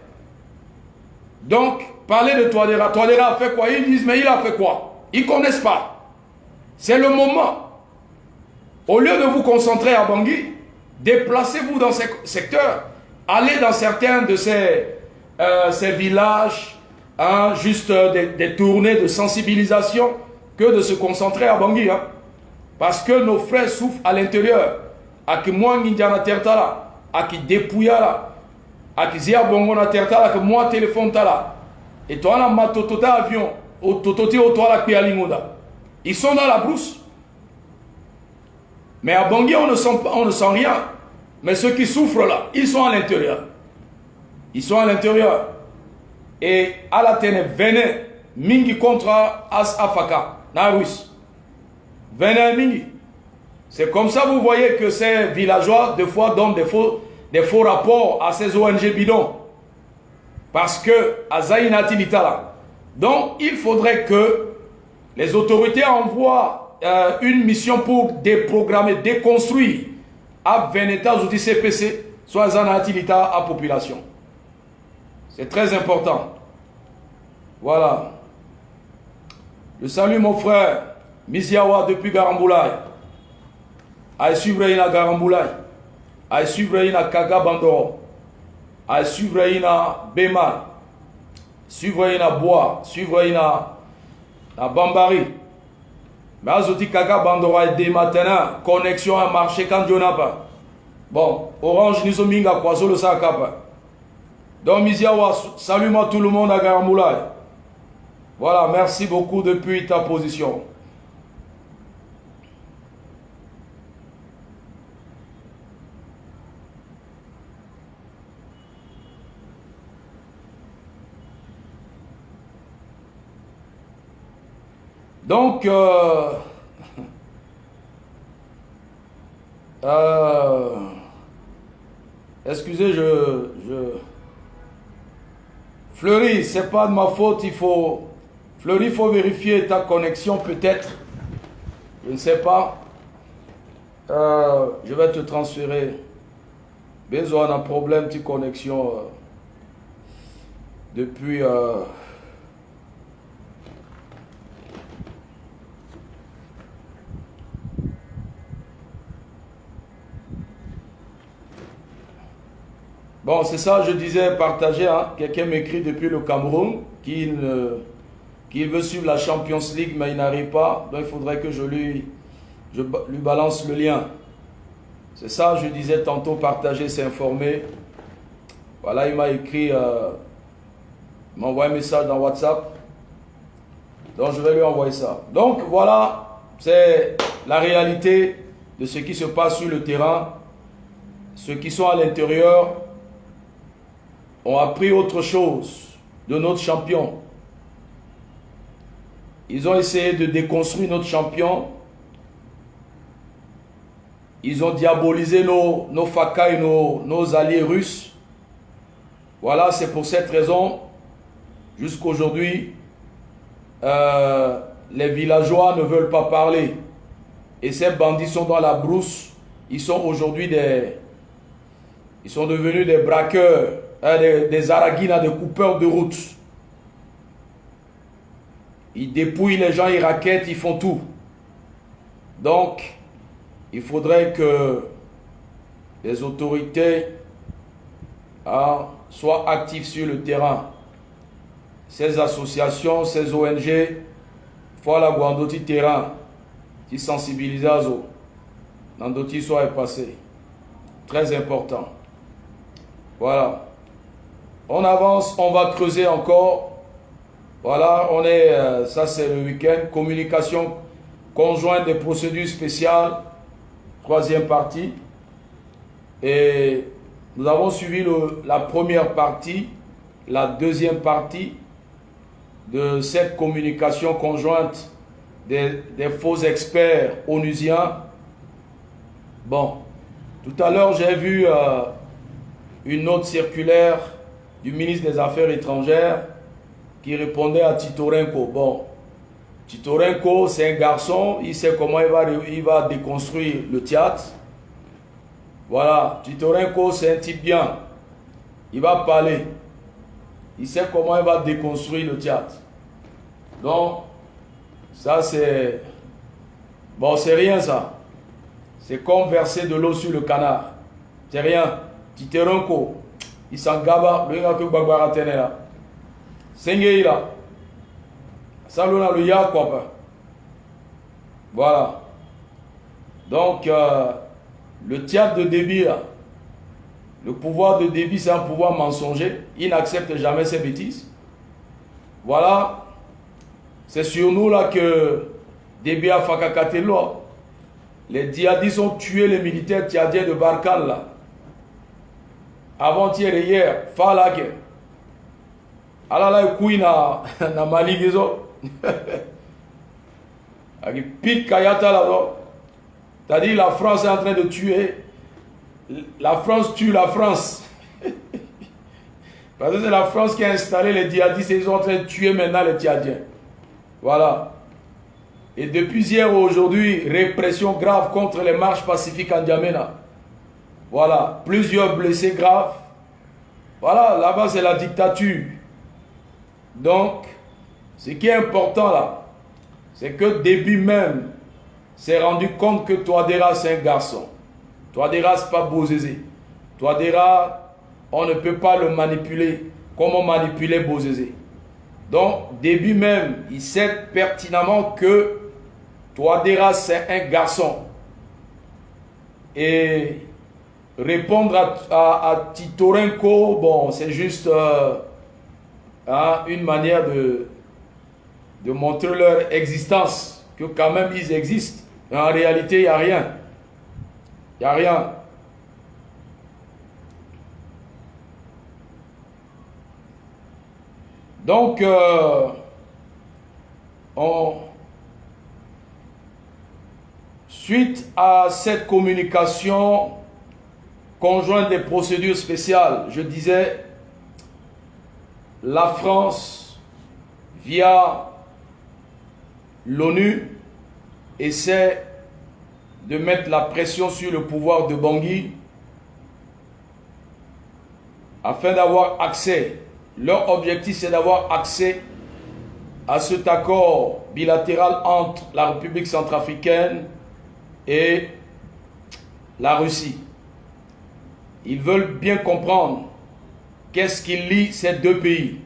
Donc, parlez de Touadéra. Touadéra a fait quoi? Ils disent, mais il a fait quoi? Ils ne connaissent pas. C'est le moment. Au lieu de vous concentrer à Bangui, déplacez-vous dans ces secteurs. Allez dans certains de ces villages, juste des tournées de sensibilisation, que de se concentrer à Bangui. Hein. Parce que nos frères souffrent à l'intérieur. Aki moi Nindiana Tertala, Aki Depouya, Aki Zia Bongo na Tertala, que moi téléphone tala. Et toi, on a ma totota avion, au tototi au toit la Pialingoda. Ils sont dans la brousse. Mais à Bangui, on ne sent rien. Mais ceux qui souffrent là, ils sont à l'intérieur. Ils sont à l'intérieur. Et à la tene, venez, Mingi contre Afaka, na Russe. Venez, Mingi. C'est comme ça, vous voyez que ces villageois, des fois, donnent des faux rapports à ces ONG bidons. Parce que, à Zainati Litala. Donc, il faudrait que les autorités envoient une mission pour déprogrammer, déconstruire à Veneta, outils CPC, soit Zainati Litala à population. C'est très important. Voilà. Je salue mon frère Miziawa depuis Garamboulaye. À suivre à Garamboulaye. À suivre à Kaga Bandoro. À suivre à Bemal. Suivre à Bois. Suivre à Bambari. Mais à Zoti Kaga Bandoro et dès maintenant, connexion à marché quand Jonapa. Bon, Orange Nizominga, Kwazo le Sakapa. Donc, Miziawa, salue-moi tout le monde à Garamboulaye. Voilà, merci beaucoup depuis ta position. Donc, excusez, Fleury, c'est pas de ma faute, Fleury, il faut vérifier ta connexion peut-être. Je ne sais pas. Je vais te transférer. Besoin d'un problème de connexion depuis... Bon, c'est ça, je disais partager. Hein. Quelqu'un m'écrit depuis le Cameroun qu'il veut suivre la Champions League, mais il n'arrive pas. Donc, il faudrait que je lui balance le lien. C'est ça, je disais tantôt, partager, s'informer. Voilà, il m'a écrit, il m'a envoyé un message dans WhatsApp. Donc, je vais lui envoyer ça. Donc, voilà, c'est la réalité de ce qui se passe sur le terrain. Ceux qui sont à l'intérieur ont appris autre chose de notre champion. Ils ont essayé de déconstruire notre champion. Ils ont diabolisé nos FACA et nos alliés russes. Voilà, c'est pour cette raison, jusqu'aujourd'hui, les villageois ne veulent pas parler. Et ces bandits sont dans la brousse. Ils sont aujourd'hui ils sont devenus des braqueurs, des araguines, des coupeurs de route. Ils dépouillent les gens, ils raquettent, ils font tout. Donc, il faudrait que les autorités soient actifs sur le terrain. Ces associations, ces ONG, il faut la guandoti terrain, qui sensibilisent dans d'autres soit passé. Très important. Voilà. On avance, on va creuser encore. Voilà, on est, ça c'est le week-end. Communication conjointe des procédures spéciales. Troisième partie. Et nous avons suivi la première partie, la deuxième partie de cette communication conjointe des faux experts onusiens. Bon, tout à l'heure j'ai vu une note circulaire du ministre des Affaires étrangères qui répondait à Titorenko. Bon, Titorenko c'est un garçon, il sait comment il va déconstruire le théâtre. Voilà, Titorenko c'est un type bien, il va parler, il sait comment il va déconstruire le théâtre. Donc, ça c'est... Bon, c'est rien ça. C'est comme verser de l'eau sur le canard. C'est rien. Titorenko, il s'en gaba, le gars que Bagbara tenait là. Sengei là. Ça le ya quoi. Voilà. Donc, le théâtre de débit là, le pouvoir de débit c'est un pouvoir mensonger. Il n'accepte jamais ces bêtises. Voilà. C'est sur nous là que Déby a fakakate l'eau. Les djihadistes ont tué les militaires tchadiens de Barkhane là. Avant-hier et hier, Falak. Alors là, il y a na Mali gizo. Avec Pete Kayata là. C'est-à-dire la France est en train de tuer. La France tue la France. Parce que c'est la France qui a installé les djihadistes et ils sont en train de tuer maintenant les Tchadiens. Voilà. Et depuis hier aujourd'hui, répression grave contre les marches pacifiques en N'Djamena. Voilà. Plusieurs blessés graves. Voilà. Là-bas, c'est la dictature. Donc, ce qui est important là, c'est que Déby même s'est rendu compte que Touadéra, c'est un garçon. Touadéra, ce n'est pas Bozézé. Touadéra, on ne peut pas le manipuler comme on manipulait Bozézé. Donc, Déby même, il sait pertinemment que Touadéra, c'est un garçon. Et répondre à Titorenko, bon, c'est juste une manière de montrer leur existence, que quand même ils existent. Mais en réalité, il n'y a rien. Il n'y a rien. Donc, suite à cette communication conjointe des procédures spéciales, je disais, la France, via l'ONU, essaie de mettre la pression sur le pouvoir de Bangui afin d'avoir accès. Leur objectif, c'est d'avoir accès à cet accord bilatéral entre la République centrafricaine et la Russie. Ils veulent bien comprendre qu'est-ce qui lie ces deux pays.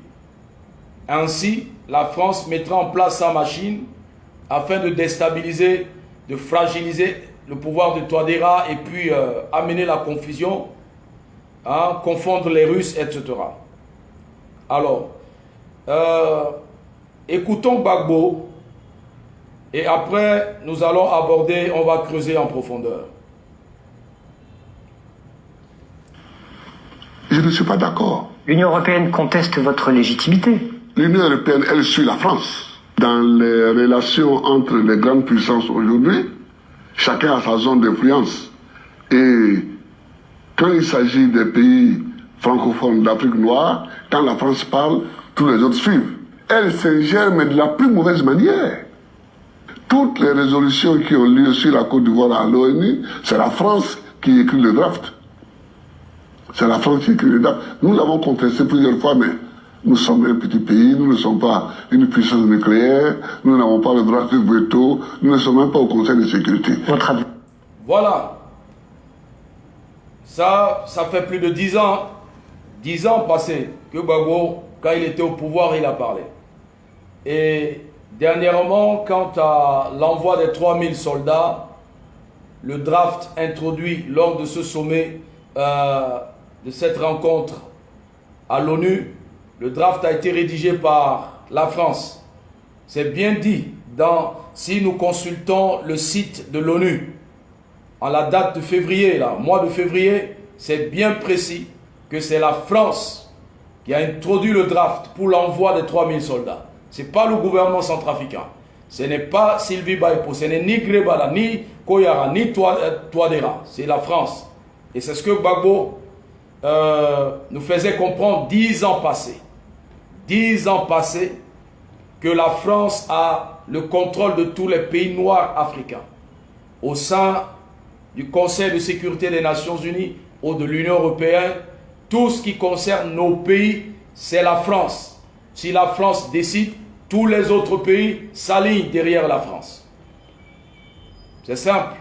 Ainsi, la France mettra en place sa machine afin de déstabiliser, de fragiliser le pouvoir de Touadéra et puis amener la confusion, confondre les Russes, etc. Alors, écoutons Gbagbo et après nous allons aborder, on va creuser en profondeur. Je ne suis pas d'accord. L'Union européenne conteste votre légitimité. L'Union européenne, elle suit la France. Dans les relations entre les grandes puissances aujourd'hui, chacun a sa zone d'influence. Et quand il s'agit des pays francophones d'Afrique noire, quand la France parle, tous les autres suivent. Elle s'ingère, mais de la plus mauvaise manière. Toutes les résolutions qui ont lieu sur la Côte d'Ivoire à l'ONU, c'est la France qui écrit le draft. C'est la France qui écrit le draft. Nous l'avons contesté plusieurs fois, mais nous sommes un petit pays, nous ne sommes pas une puissance nucléaire, nous n'avons pas le droit de veto, nous ne sommes même pas au Conseil de sécurité. Votre avis? Voilà. Ça fait plus de 10 ans 10 ans passés que Gbagbo, quand il était au pouvoir, il a parlé. Et dernièrement, quant à l'envoi des 3000 soldats, le draft introduit lors de ce sommet, de cette rencontre à l'ONU, le draft a été rédigé par la France. C'est bien dit, si nous consultons le site de l'ONU, en la date de février, là, mois de février, c'est bien précis que c'est la France qui a introduit le draft pour l'envoi des 3000 soldats. Ce n'est pas le gouvernement centrafricain. Ce n'est pas Sylvie Baipo, ce n'est ni Grebala, ni Koyara, ni Touadéra. C'est la France. Et c'est ce que Gbagbo nous faisait comprendre 10 ans passés. 10 ans passés que la France a le contrôle de tous les pays noirs africains. Au sein du Conseil de sécurité des Nations Unies ou de l'Union européenne, tout ce qui concerne nos pays, c'est la France. Si la France décide, tous les autres pays s'alignent derrière la France. C'est simple.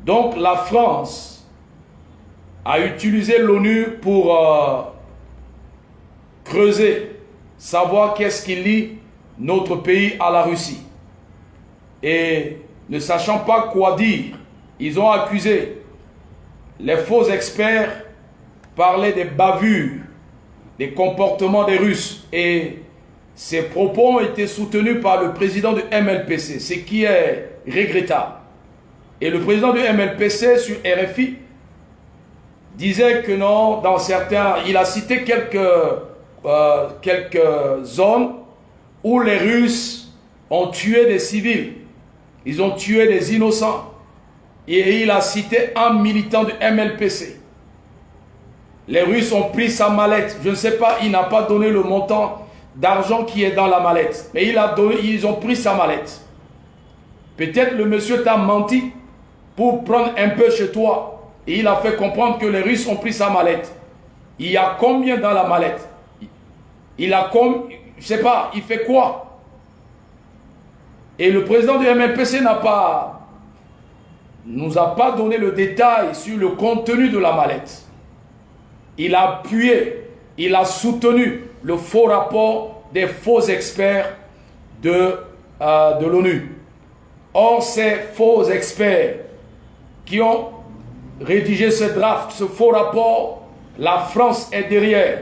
Donc la France a utilisé l'ONU pour creuser, savoir qu'est-ce qui lie notre pays à la Russie. Et ne sachant pas quoi dire, ils ont accusé les faux experts, parlaient des bavures, des comportements des Russes. Et ces propos ont été soutenus par le président du MLPC, ce qui est regrettable. Et le président du MLPC sur RFI disait que non, dans certains, il a cité quelques zones où les Russes ont tué des civils, ils ont tué des innocents. Et il a cité un militant du MLPC. Les Russes ont pris sa mallette. Je ne sais pas, il n'a pas donné le montant d'argent qui est dans la mallette. Mais ils ont pris sa mallette. Peut-être le monsieur t'a menti pour prendre un peu chez toi. Et il a fait comprendre que les Russes ont pris sa mallette. Il y a combien dans la mallette? Il a combien? Je ne sais pas, il fait quoi? Et le président du MLPC nous a pas donné le détail sur le contenu de la mallette. Il a appuyé, il a soutenu le faux rapport des faux experts de l'ONU. Or, ces faux experts qui ont rédigé ce draft, ce faux rapport, la France est derrière.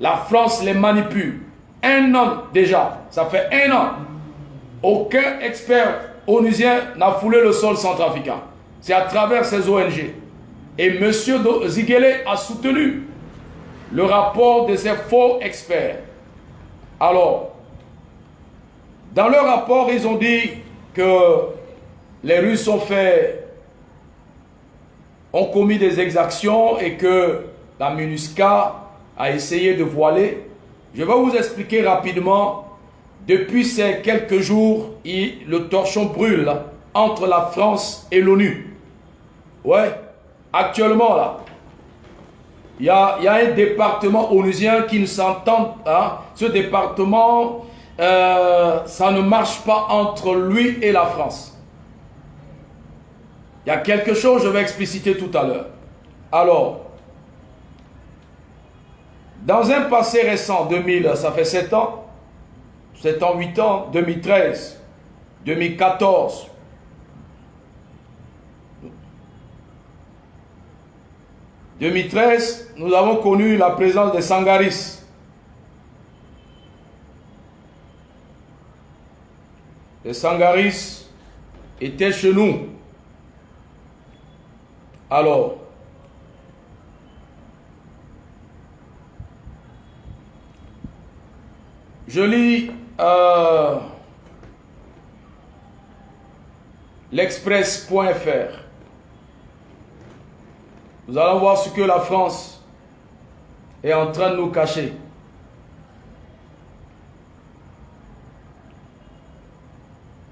La France les manipule. 1 an déjà, ça fait 1 an. Aucun expert onusien n'a foulé le sol centrafricain. C'est à travers ces ONG. Et M. Ziguele a soutenu le rapport de ces faux experts. Alors, dans leur rapport, ils ont dit que les Russes ont commis des exactions et que la MINUSCA a essayé de voiler. Je vais vous expliquer rapidement. Depuis ces quelques jours, le torchon brûle entre la France et l'ONU. Ouais, actuellement là, il y a un département onusien qui ne s'entend pas. Ce département, ça ne marche pas entre lui et la France. Il y a quelque chose, je vais expliciter tout à l'heure. Alors, dans un passé récent, 2000, ça fait 7 ans, 7 ans, 8 ans, 2013, 2014, 2013, nous avons connu la présence des Sangaris. Les Sangaris étaient chez nous. Alors, je lis l'express.fr. Nous allons voir ce que la France est en train de nous cacher.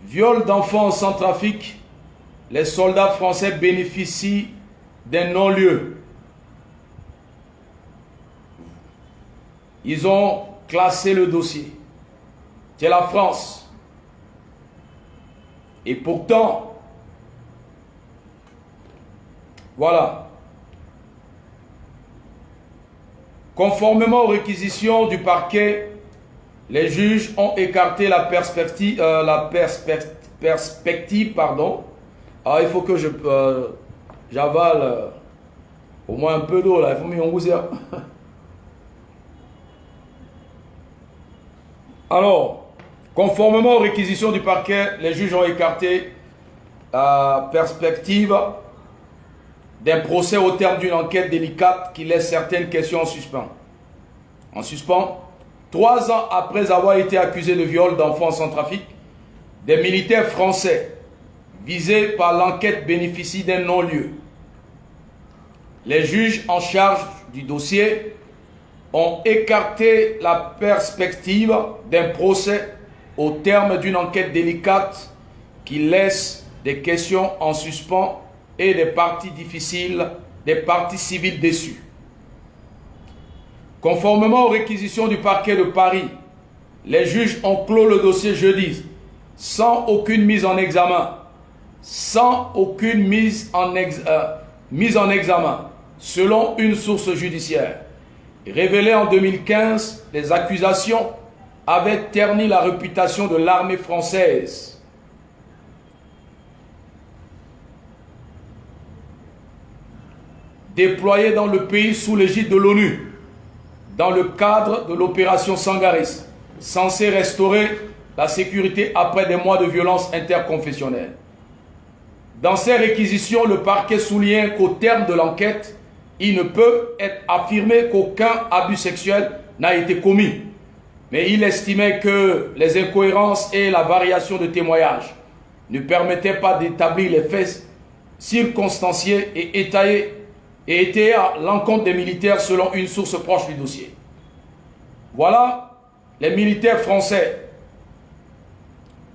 Viol d'enfants en Centrafrique, les soldats français bénéficient d'un non-lieu. Ils ont classé le dossier. C'est la France. Et pourtant, voilà. Conformément aux réquisitions du parquet, les juges ont écarté la perspective, pardon. Ah, il faut que j'avale au moins un peu d'eau là, il faut m'y engousser. Alors, conformément aux réquisitions du parquet, les juges ont écarté la perspective d'un procès au terme d'une enquête délicate qui laisse certaines questions en suspens. En suspens, 3 ans après avoir été accusés de viol d'enfants sans trafic, des militaires français visés par l'enquête bénéficient d'un non-lieu. Les juges en charge du dossier ont écarté la perspective d'un procès au terme d'une enquête délicate qui laisse des questions en suspens et des parties difficiles, des parties civiles déçues. Conformément aux réquisitions du parquet de Paris, les juges ont clos le dossier jeudi, sans aucune mise en examen, selon une source judiciaire. Révélé en 2015, les accusations avaient terni la réputation de l'armée française. Déployée dans le pays sous l'égide de l'ONU, dans le cadre de l'opération Sangaris, censée restaurer la sécurité après des mois de violence interconfessionnelle. Dans ces réquisitions, le parquet souligne qu'au terme de l'enquête, il ne peut être affirmé qu'aucun abus sexuel n'a été commis. Mais il estimait que les incohérences et la variation de témoignages ne permettaient pas d'établir les faits circonstanciés et étayés et étaient à l'encontre des militaires selon une source proche du dossier. Voilà, les militaires français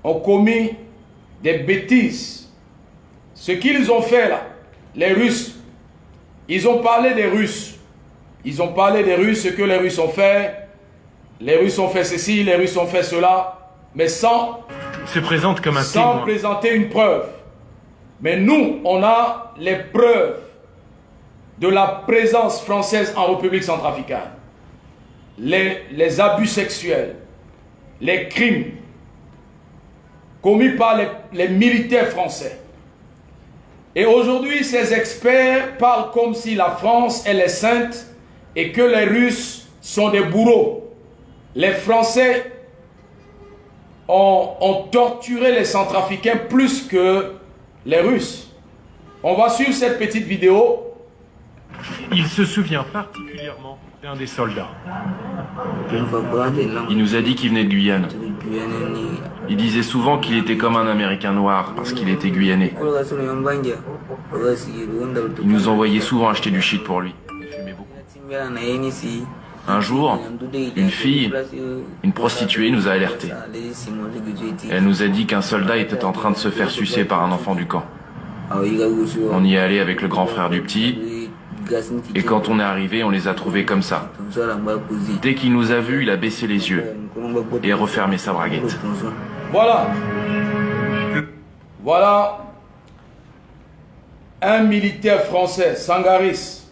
ont commis des bêtises. Ce qu'ils ont fait là, les Russes, ils ont parlé des Russes. Ils ont parlé des Russes, ce que les Russes ont fait. Les Russes ont fait ceci, les Russes ont fait cela, mais sans présenter une preuve. Mais nous, on a les preuves de la présence française en République centrafricaine. Les abus sexuels, les crimes commis par les militaires français. Et aujourd'hui, ces experts parlent comme si la France, elle est sainte et que les Russes sont des bourreaux. Les Français ont torturé les Centrafricains plus que les Russes. On va suivre cette petite vidéo. Il se souvient particulièrement d'un des soldats. Il nous a dit qu'il venait de Guyane. Il disait souvent qu'il était comme un Américain noir parce qu'il était guyanais. Il nous envoyait souvent acheter du shit pour lui. Il fumait beaucoup. Un jour, une fille, une prostituée nous a alertés. Elle nous a dit qu'un soldat était en train de se faire sucer par un enfant du camp. On y est allé avec le grand frère du petit. Et quand on est arrivé, on les a trouvés comme ça. Dès qu'il nous a vus, il a baissé les yeux et refermé sa braguette. Voilà. Voilà un militaire français, Sangaris,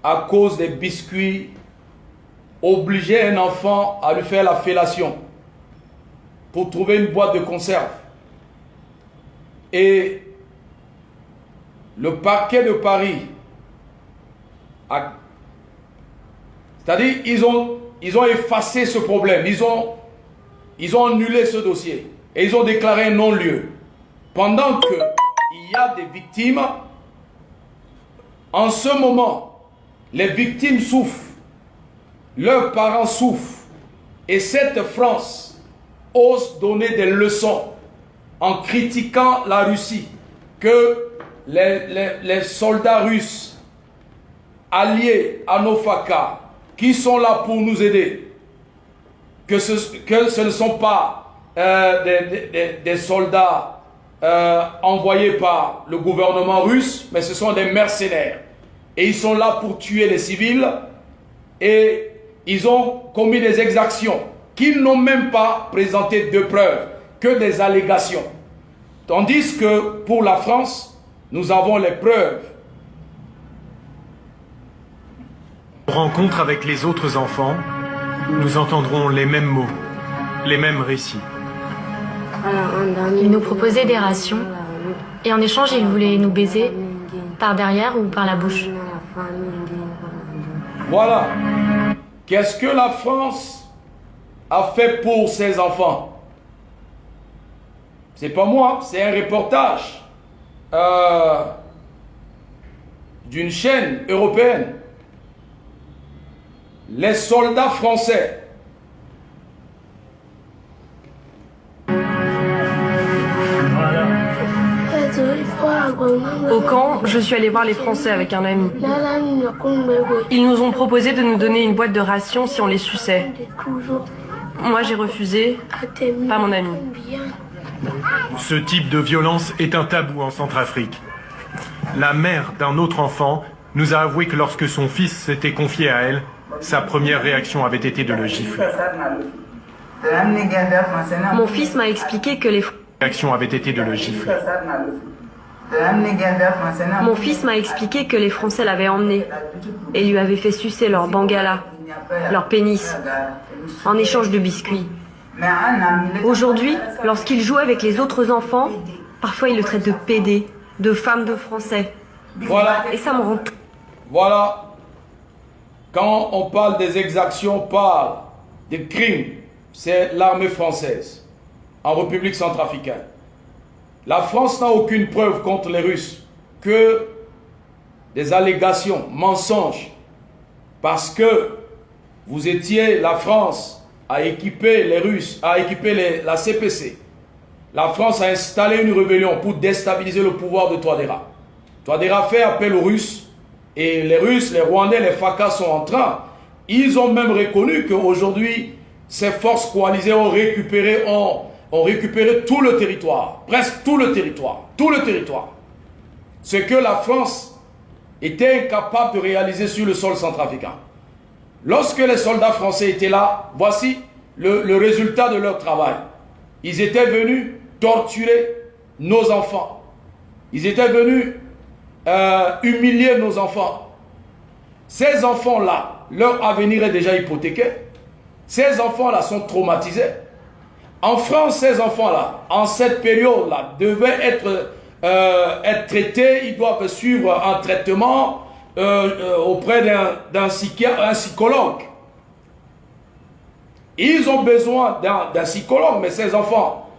à cause des biscuits, obligeait un enfant à lui faire la fellation pour trouver une boîte de conserve. Et le parquet de Paris, c'est-à-dire ils ont effacé ce problème, ils ont annulé ce dossier et ils ont déclaré un non-lieu. Pendant qu'il y a des victimes, en ce moment, les victimes souffrent, leurs parents souffrent, et cette France ose donner des leçons en critiquant la Russie, que les soldats russes alliés à nos FACA, qui sont là pour nous aider, que ce ne sont pas des soldats envoyés par le gouvernement russe, mais ce sont des mercenaires. Et ils sont là pour tuer les civils, et ils ont commis des exactions qu'ils n'ont même pas présenté de preuves, que des allégations. Tandis que pour la France, nous avons les preuves. Rencontre avec les autres enfants, nous entendrons les mêmes mots, les mêmes récits. Il nous proposait des rations et en échange, il voulait nous baiser par derrière ou par la bouche. Voilà. Qu'est-ce que la France a fait pour ses enfants? C'est pas moi, c'est un reportage d'une chaîne européenne. Les soldats français. Au camp, je suis allée voir les Français avec un ami. Ils nous ont proposé de nous donner une boîte de rations si on les suçait. Moi, j'ai refusé, pas mon ami. Ce type de violence est un tabou en Centrafrique. La mère d'un autre enfant nous a avoué que lorsque son fils s'était confié à elle, sa première réaction avait été de le gifler. Mon fils m'a expliqué que les... Réaction avait été de le gifler. Mon fils m'a expliqué que les Français l'avaient emmené et lui avaient fait sucer leur bangala, leur pénis, en échange de biscuits. Aujourd'hui, lorsqu'il joue avec les autres enfants, parfois il le traite de pédé, de femme de Français. Voilà. Et ça me rend... Voilà. Quand on parle des exactions, on parle des crimes. C'est l'armée française en République centrafricaine. La France n'a aucune preuve contre les Russes, que des allégations, mensonges, parce que vous étiez, la France a équipé les Russes, a équipé la CPC. La France a installé une rébellion pour déstabiliser le pouvoir de Touadéra. Touadéra fait appel aux Russes, et les Russes, les Rwandais, les FACA sont en train. Ils ont même reconnu qu'aujourd'hui, ces forces coalisées ont récupéré tout le territoire, presque tout le territoire. Ce que la France était incapable de réaliser sur le sol centrafricain. Lorsque les soldats français étaient là, voici le résultat de leur travail. Ils étaient venus torturer nos enfants. Ils étaient venus humilier nos enfants. Ces enfants-là, leur avenir est déjà hypothéqué. Ces enfants-là sont traumatisés. En France, ces enfants-là, en cette période-là, devaient être traités. Ils doivent suivre un traitement auprès d'un psychologue. Ils ont besoin d'un psychologue, mais ces enfants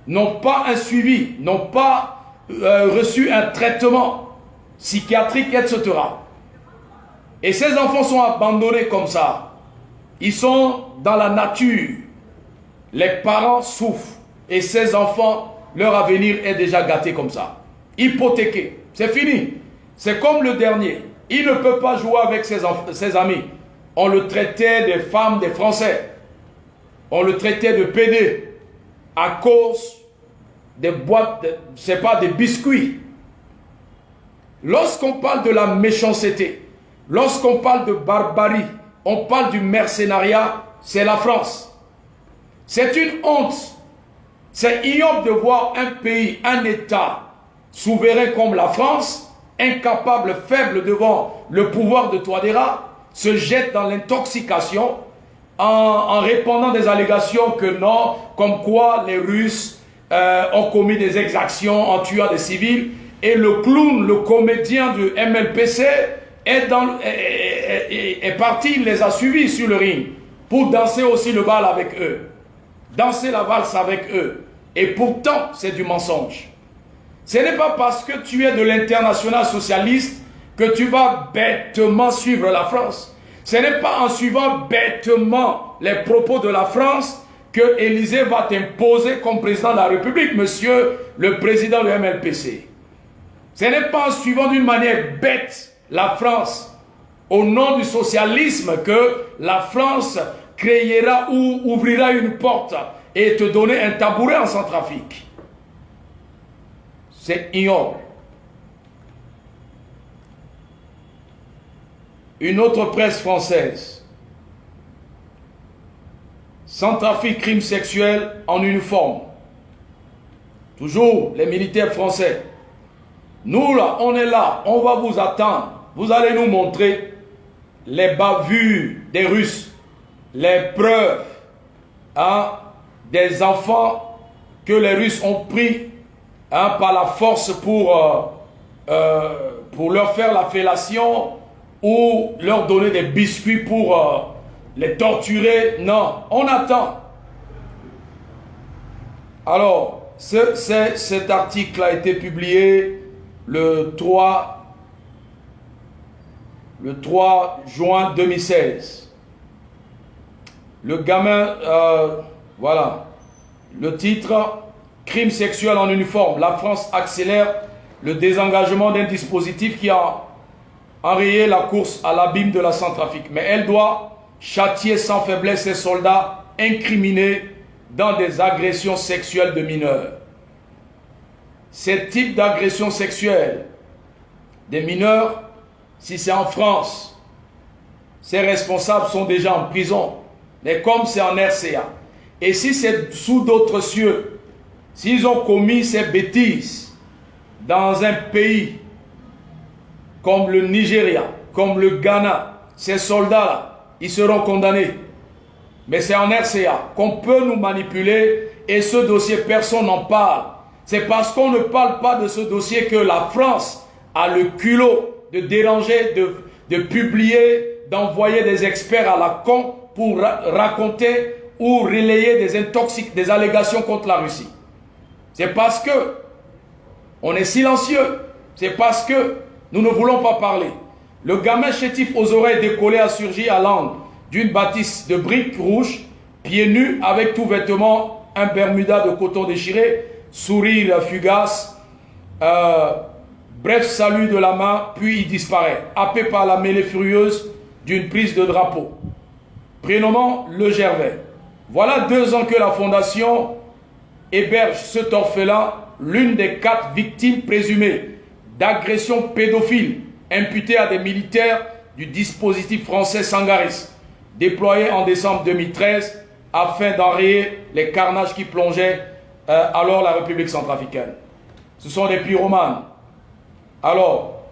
n'ont pas un suivi, n'ont pas reçu un traitement psychiatrique, etc. Et ces enfants sont abandonnés comme ça. Ils sont dans la nature. Les parents souffrent. Et ces enfants, leur avenir est déjà gâté comme ça. Hypothéqué. C'est fini. C'est comme le dernier. Il ne peut pas jouer avec ses amis. On le traitait des femmes des Français. On le traitait de pédé. À cause des boîtes, des biscuits. Lorsqu'on parle de la méchanceté, lorsqu'on parle de barbarie, on parle du mercenariat, c'est la France. C'est une honte. C'est ignoble de voir un pays, un État souverain comme la France, incapable, faible devant le pouvoir de Touadéra, se jette dans l'intoxication en répandant des allégations que non, comme quoi les Russes ont commis des exactions en tuant des civils. Et le clown, le comédien du MLPC est parti, il les a suivis sur le ring pour danser aussi le bal avec eux. Danser la valse avec eux. Et pourtant, c'est du mensonge. Ce n'est pas parce que tu es de l'international socialiste que tu vas bêtement suivre la France. Ce n'est pas en suivant bêtement les propos de la France que Élysée va t'imposer comme président de la République, monsieur le président du MLPC. Ce n'est pas en suivant d'une manière bête la France au nom du socialisme que la France créera ou ouvrira une porte et te donner un tabouret en Centrafrique. C'est ignoble. Une autre presse française. Centrafrique, crime sexuel en uniforme. Toujours les militaires français. Nous là, on est là, on va vous attendre. Vous allez nous montrer les bavures des Russes, les preuves des enfants que les Russes ont pris par la force pour leur faire la fellation ou leur donner des biscuits pour les torturer. Non, on attend. Alors, cet article a été publié le 3 juin 2016. Le gamin, voilà, le titre, crime sexuel en uniforme. La France accélère le désengagement d'un dispositif qui a enrayé la course à l'abîme de la Centrafrique. Mais elle doit châtier sans faiblesse ses soldats incriminés dans des agressions sexuelles de mineurs. Ces types d'agressions sexuelles des mineurs, si c'est en France, ces responsables sont déjà en prison. Mais comme c'est en RCA, et si c'est sous d'autres cieux, s'ils ont commis ces bêtises dans un pays comme le Nigeria, comme le Ghana, ces soldats-là, ils seront condamnés. Mais c'est en RCA qu'on peut nous manipuler et ce dossier, personne n'en parle. C'est parce qu'on ne parle pas de ce dossier que la France a le culot de déranger, de publier, d'envoyer des experts à la con pour raconter ou relayer des allégations contre la Russie. C'est parce que on est silencieux. C'est parce que nous ne voulons pas parler. Le gamin chétif aux oreilles décollées a surgi à l'angle d'une bâtisse de briques rouges, pieds nus, avec tout vêtement, un bermuda de coton déchiré, sourire fugace, bref salut de la main, puis il disparaît, happé par la mêlée furieuse d'une prise de drapeau. Prénommant Le Gervais. Voilà 2 ans que la fondation héberge cet orphelin, l'une des 4 victimes présumées d'agressions pédophiles imputées à des militaires du dispositif français Sangaris, déployé en décembre 2013 afin d'enrayer les carnages qui plongeaient alors la République centrafricaine. Ce sont des pyromanes. Alors,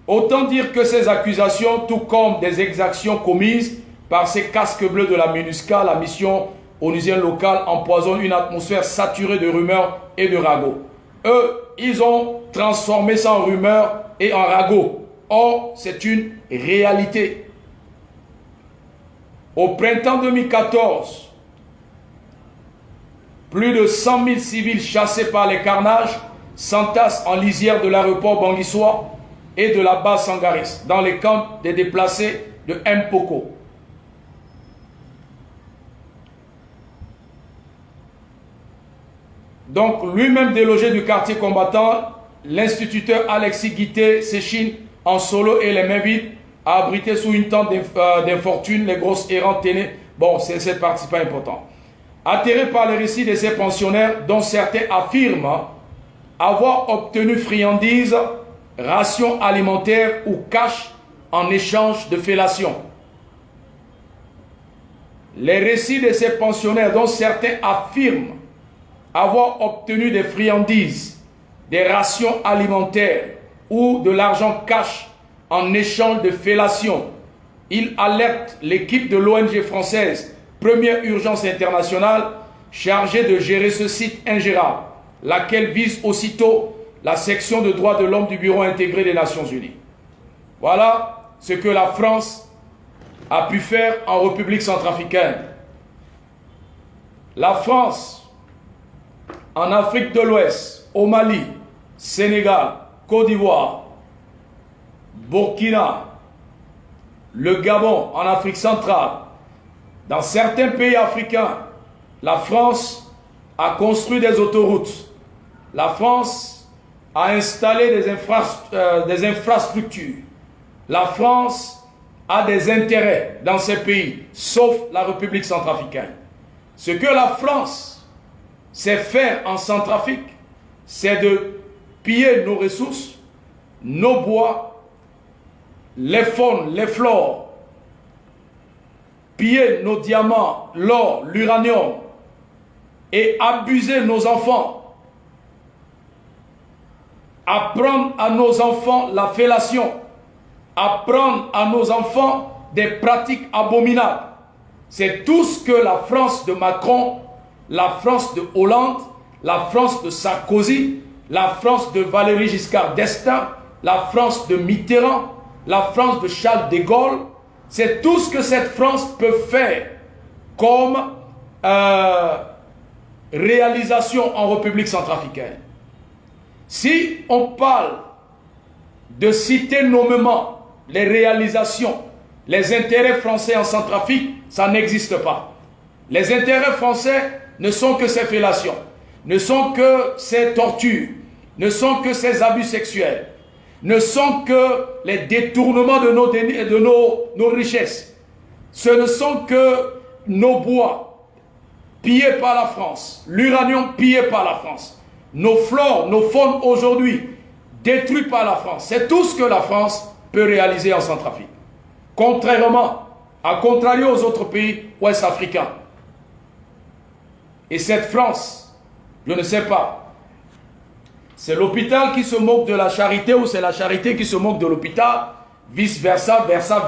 autant dire que ces accusations, tout comme des exactions commises par ces casques bleus de la MINUSCA, la mission onusienne locale, empoisonnent une atmosphère saturée de rumeurs et de ragots. Eux, ils ont transformé ça en rumeurs et en ragots. Or, c'est une réalité. Au printemps 2014, plus de 100 000 civils chassés par les carnages s'entassent en lisière de l'aéroport Bangui-Soa et de la base Sangaris, dans les camps des déplacés de Mpoko. Donc, lui-même délogé du quartier combattant, l'instituteur Alexis Guité s'échine en solo et les mains vides à abriter sous une tente d'infortune les grosses errantes tenées. Bon, c'est cette partie pas importante. Atterré par les récits de ces pensionnaires, dont certains affirment avoir obtenu friandises, rations alimentaires ou cash en échange de fellation. Les récits de ces pensionnaires, dont certains affirment avoir obtenu des friandises, des rations alimentaires ou de l'argent cash en échange de fellation. Il alerte l'équipe de l'ONG française Première Urgence Internationale chargée de gérer ce site ingérable, laquelle vise aussitôt la section de droits de l'homme du Bureau intégré des Nations Unies. Voilà ce que la France a pu faire en République centrafricaine. La France, en Afrique de l'Ouest, au Mali, Sénégal, Côte d'Ivoire, Burkina, le Gabon, en Afrique centrale, dans certains pays africains, la France a construit des autoroutes. La France a installé des infrastructures. La France a des intérêts dans ces pays, sauf la République centrafricaine. Ce que la France sait faire en Centrafrique, c'est de piller nos ressources, nos bois, les faunes, les flores, piller nos diamants, l'or, l'uranium et abuser nos enfants. Apprendre à nos enfants la fellation, apprendre à nos enfants des pratiques abominables. C'est tout ce que la France de Macron, la France de Hollande, la France de Sarkozy, la France de Valéry Giscard d'Estaing, la France de Mitterrand, la France de Charles de Gaulle, c'est tout ce que cette France peut faire comme réalisation en République centrafricaine. Si on parle de citer nommément les réalisations, les intérêts français en Centrafrique, ça n'existe pas. Les intérêts français ne sont que ces fellations, ne sont que ces tortures, ne sont que ces abus sexuels, ne sont que les détournements de nos richesses. Ce ne sont que nos bois pillés par la France, l'uranium pillé par la France, nos flores, nos faunes aujourd'hui détruits par la France. C'est tout ce que la France peut réaliser en Centrafrique. Contrairement, à contrario aux autres pays ouest-africains. Et cette France, je ne sais pas, c'est l'hôpital qui se moque de la charité ou c'est la charité qui se moque de l'hôpital, vice-versa, versa,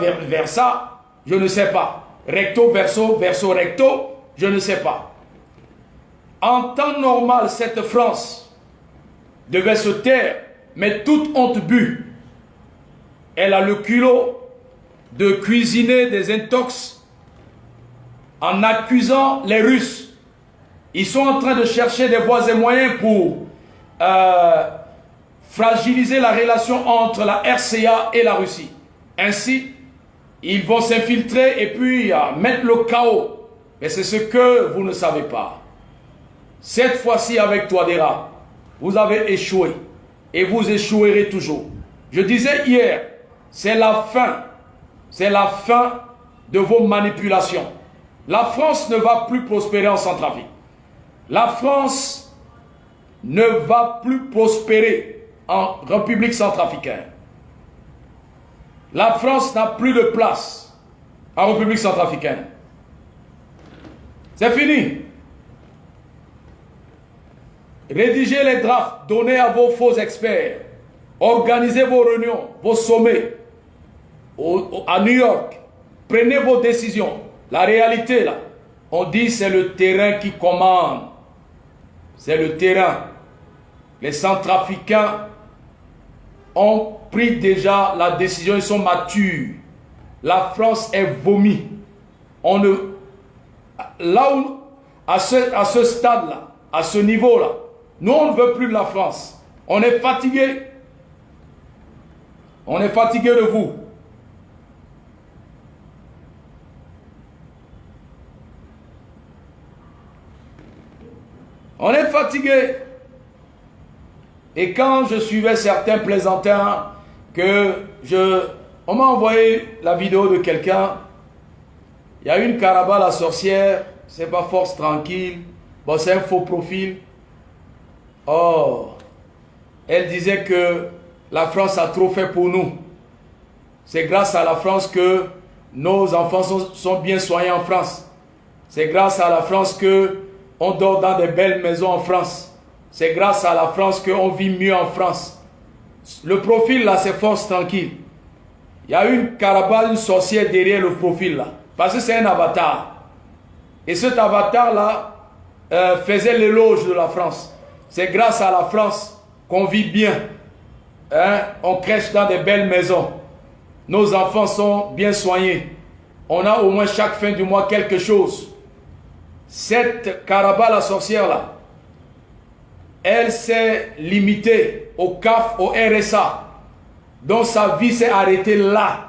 je ne sais pas. Recto, verso, verso, recto, je ne sais pas. En temps normal, cette France devait se taire, mais toute honte bue. Elle a le culot de cuisiner des intox en accusant les Russes. Ils sont en train de chercher des voies et moyens pour fragiliser la relation entre la RCA et la Russie. Ainsi, ils vont s'infiltrer et puis mettre le chaos. Mais c'est ce que vous ne savez pas. Cette fois-ci avec Touadéra, vous avez échoué et vous échouerez toujours. Je disais hier, c'est la fin. C'est la fin de vos manipulations. La France ne va plus prospérer en Centrafrique. La France ne va plus prospérer en République centrafricaine. La France n'a plus de place en République centrafricaine. C'est fini. Rédigez les drafts, donnez à vos faux experts. Organisez vos réunions, vos sommets à New York. Prenez vos décisions. La réalité là, on dit c'est le terrain qui commande. C'est le terrain. Les Centrafricains ont pris déjà la décision, ils sont matures. La France est vomie. On ne... Là où, à ce stade-là, à ce niveau-là, nous on ne veut plus de la France. On est fatigué. On est fatigué de vous. On est fatigué. Et quand je suivais certains plaisantins, on m'a envoyé la vidéo de quelqu'un, il y a une Karaba la sorcière, c'est pas force tranquille, bon c'est un faux profil. Oh, elle disait que la France a trop fait pour nous. C'est grâce à la France que nos enfants sont bien soignés en France. C'est grâce à la France que on dort dans des belles maisons en France. C'est grâce à la France qu'on vit mieux en France. Le profil là, c'est force tranquille. Il y a une Karaba, une sorcière derrière le profil là. Parce que c'est un avatar. Et cet avatar là faisait l'éloge de la France. C'est grâce à la France qu'on vit bien. Hein? On crèche dans des belles maisons. Nos enfants sont bien soignés. On a au moins chaque fin du mois quelque chose. Cette Karaba la sorcière là, elle s'est limitée au CAF, au RSA. Donc sa vie s'est arrêtée là.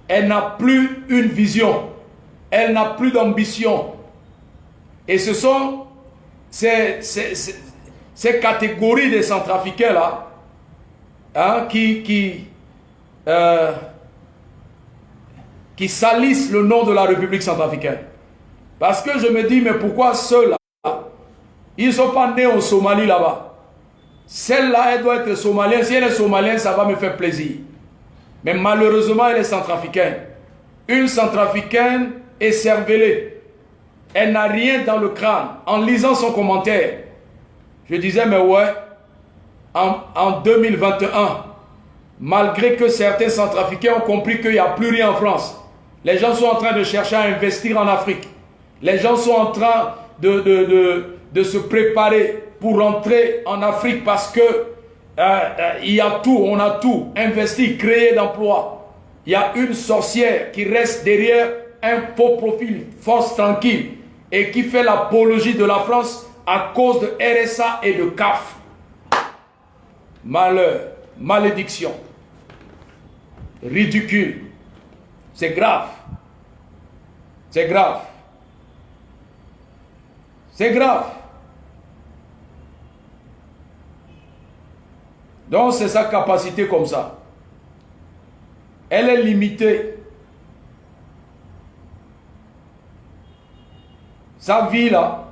Elle n'a plus une vision. Elle n'a plus d'ambition. Et ce sont ces catégories de Centrafricains là hein, qui salissent le nom de la République centrafricaine. Parce que je me dis, mais pourquoi ceux-là, ils ne sont pas nés au Somalie là-bas. Celle-là, elle doit être somalienne. Si elle est somalienne, ça va me faire plaisir. Mais malheureusement, elle est centrafricaine. Une centrafricaine est cervelée. Elle n'a rien dans le crâne. En lisant son commentaire, je disais, mais ouais, en 2021, malgré que certains Centrafricains ont compris qu'il n'y a plus rien en France. Les gens sont en train de chercher à investir en Afrique. Les gens sont en train de se préparer pour rentrer en Afrique parce que il y a tout, on a tout, investi, créé d'emplois. Il y a une sorcière qui reste derrière un faux profil, force tranquille, et qui fait l'apologie de la France à cause de RSA et de CAF. Malheur, malédiction, ridicule. C'est grave. C'est grave. C'est grave. Donc c'est sa capacité comme ça. Elle est limitée. Sa vie là,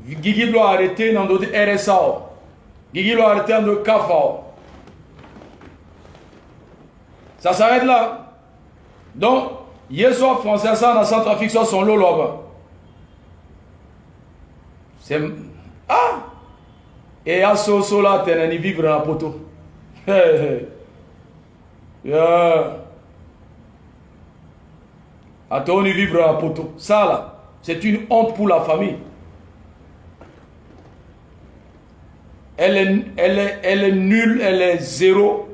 Guigui doit arrêter dans le RSA. Guigui doit arrêter dans le CAFA. Ça s'arrête là. Donc, hier soir, français, ça, dans Centrafrique, ça, son lot là-bas. C'est. Ah! Et à ce là, tu es vivre dans la poteau. Yeah. À toi, on y vivre dans la poteau. Ça, là, c'est une honte pour la famille. Elle est nulle, elle est zéro.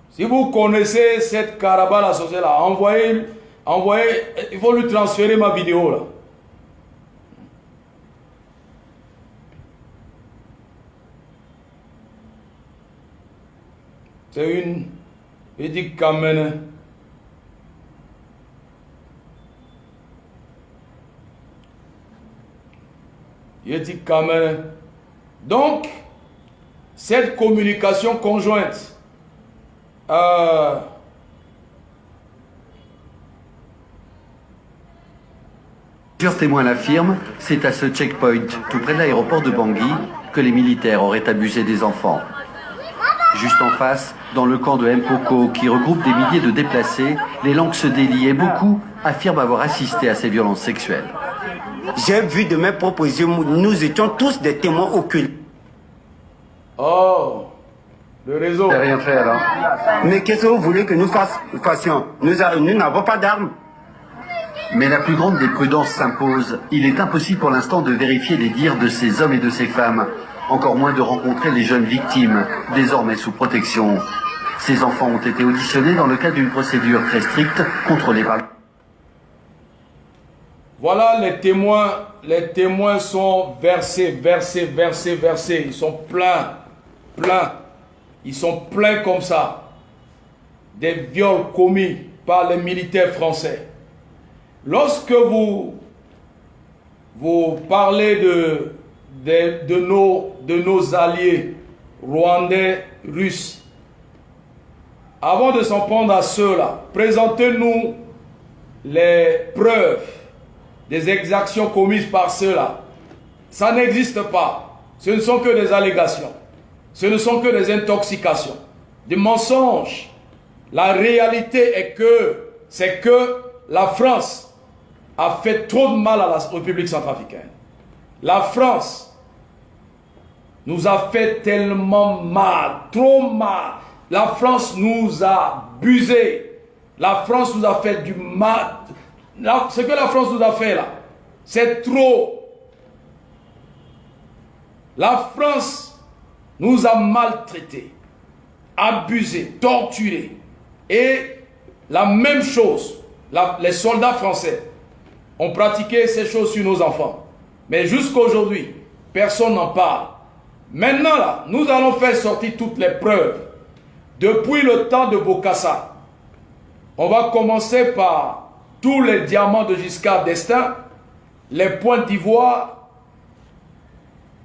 Si vous connaissez cette caravane associée là, envoyez, il faut lui transférer ma vidéo là. C'est une petite caméra. Petite caméra. Donc, cette communication conjointe. Plusieurs témoins l'affirment, c'est à ce checkpoint, tout près de l'aéroport de Bangui, que les militaires auraient abusé des enfants. Juste en face, dans le camp de Mpoko, qui regroupe des milliers de déplacés, les langues se délient et beaucoup affirment avoir assisté à ces violences sexuelles. J'ai vu de mes propres yeux, nous étions tous des témoins occultes. Oh, le réseau. T'as rien fait alors? Mais qu'est-ce que vous voulez que nous fassions? Nous n'avons pas d'armes. Mais la plus grande des prudences s'impose. Il est impossible pour l'instant de vérifier les dires de ces hommes et de ces femmes. Encore moins de rencontrer les jeunes victimes, désormais sous protection. Ces enfants ont été auditionnés dans le cadre d'une procédure très stricte, contrôlée par... Voilà les témoins. Les témoins sont versés. Ils sont pleins. Ils sont pleins comme ça. Des viols commis par les militaires français. Lorsque vous parlez de nos alliés rwandais, russes, avant de s'en prendre à ceux-là, présentez-nous les preuves des exactions commises par ceux-là. Ça n'existe pas. Ce ne sont que des allégations. Ce ne sont que des intoxications, des mensonges. La réalité est que la France a fait trop de mal à la République centrafricaine. La France nous a fait tellement mal, trop mal. La France nous a abusés. La France nous a fait du mal. Ce que la France nous a fait là, c'est trop. La France nous a maltraités, abusés, torturés. Et la même chose, les soldats français ont pratiqué ces choses sur nos enfants. Mais jusqu'à aujourd'hui, personne n'en parle. Maintenant, là, nous allons faire sortir toutes les preuves. Depuis le temps de Bokassa, on va commencer par tous les diamants de Giscard d'Estaing, les points d'ivoire.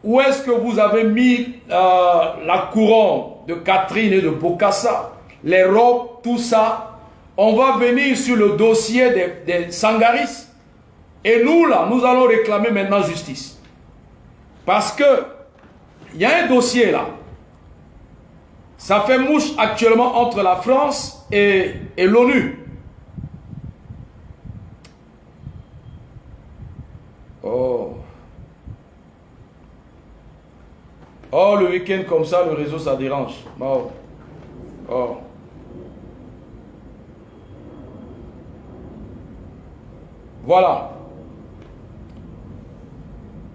Où est-ce que vous avez mis la couronne de Catherine et de Bokassa, les robes, tout ça? On va venir sur le dossier des Sangaris. Et nous, là, nous allons réclamer maintenant justice. Parce que il y a un dossier là. Ça fait mouche actuellement entre la France et l'ONU. Oh. Oh, le week-end comme ça, le réseau, ça dérange. Oh. Oh. Voilà.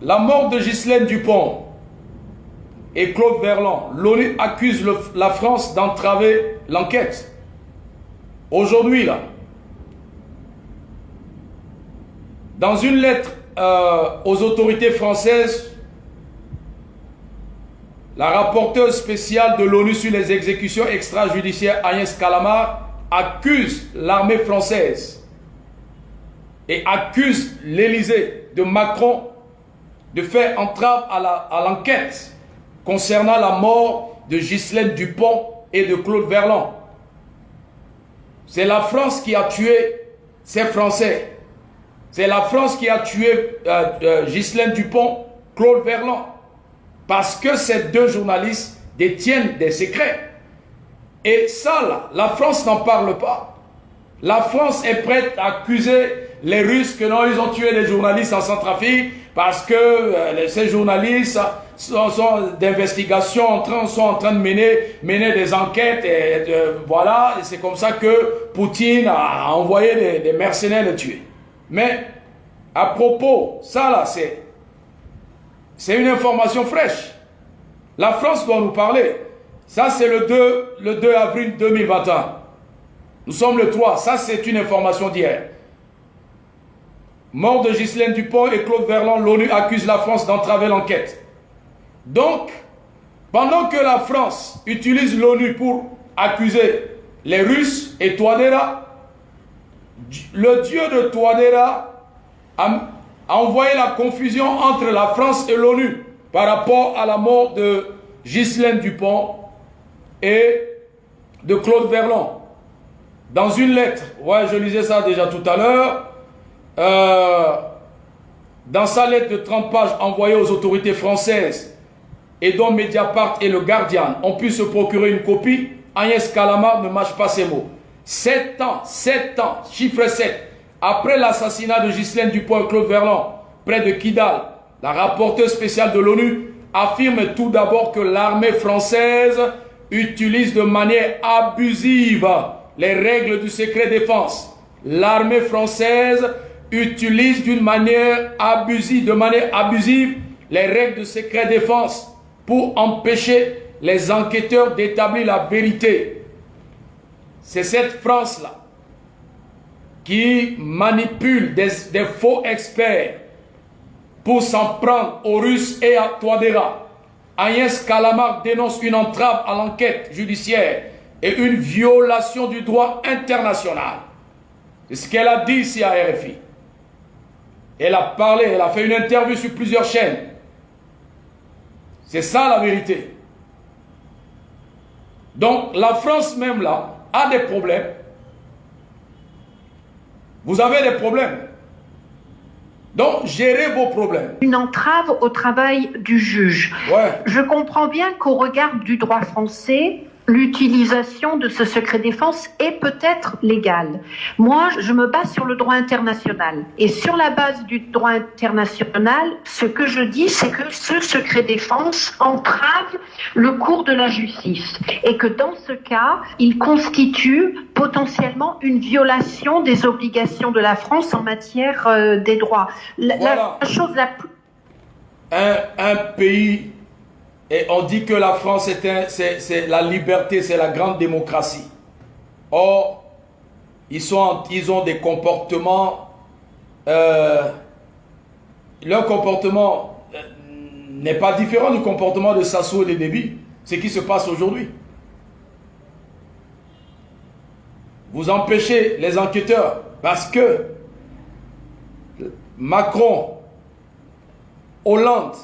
La mort de Ghislaine Dupont et Claude Verlan. L'ONU accuse la France d'entraver l'enquête. Aujourd'hui, là, dans une lettre aux autorités françaises, la rapporteure spéciale de l'ONU sur les exécutions extrajudiciaires, Agnès Calamard, accuse l'armée française et accuse l'Élysée de Macron de faire entrave à l'enquête concernant la mort de Ghislaine Dupont et de Claude Verlan. C'est la France qui a tué ces Français. C'est la France qui a tué Ghislaine Dupont, Claude Verlan. Parce que ces deux journalistes détiennent des secrets. Et ça, là, la France n'en parle pas. La France est prête à accuser les Russes que non, ils ont tué des journalistes en Centrafrique parce que ces journalistes sont d'investigation, sont en train de mener des enquêtes. Et voilà, et c'est comme ça que Poutine a envoyé des mercenaires le tuer. Mais à propos, ça là, c'est une information fraîche. La France doit nous parler. Ça, c'est le 2 avril 2021. Nous sommes le 3. Ça, c'est une information d'hier. Mort de Ghislaine Dupont et Claude Verlan, l'ONU accuse la France d'entraver l'enquête. Donc, pendant que la France utilise l'ONU pour accuser les Russes et Touadéra, le dieu de Touadéra a envoyé la confusion entre la France et l'ONU par rapport à la mort de Ghislaine Dupont et de Claude Verlan. Dans une lettre, ouais, je lisais ça déjà tout à l'heure, dans sa lettre de 30 pages envoyée aux autorités françaises et dont Mediapart et le Guardian ont pu se procurer une copie, Agnès Calamard ne mâche pas ses mots. 7 ans, chiffre 7, après l'assassinat de Ghislaine Dupont et Claude Verlan, près de Kidal, la rapporteure spéciale de l'ONU affirme tout d'abord que l'armée française utilise de manière abusive les règles du secret défense. L'armée française utilise de manière abusive les règles du secret défense pour empêcher les enquêteurs d'établir la vérité. C'est cette France-là qui manipule des faux experts pour s'en prendre aux Russes et à Touadéra. Agnès Calamard dénonce une entrave à l'enquête judiciaire et une violation du droit international. C'est ce qu'elle a dit ici à RFI. Elle a parlé, elle a fait une interview sur plusieurs chaînes. C'est ça la vérité. Donc la France même là a des problèmes. Vous avez des problèmes. Donc, gérez vos problèmes. Une entrave au travail du juge. Ouais. Je comprends bien qu'au regard du droit français, l'utilisation de ce secret défense est peut-être légale. Moi, je me base sur le droit international. Et sur la base du droit international, ce que je dis, c'est que ce secret défense entrave le cours de la justice. Et que dans ce cas, il constitue potentiellement une violation des obligations de la France en matière des droits. Voilà. La chose la plus... Un pays... Et on dit que la France, c'est la liberté, c'est la grande démocratie. Or, ils ont des comportements... leur comportement n'est pas différent du comportement de Sassou et de Déby. Ce qui se passe aujourd'hui. Vous empêchez les enquêteurs parce que Macron, Hollande,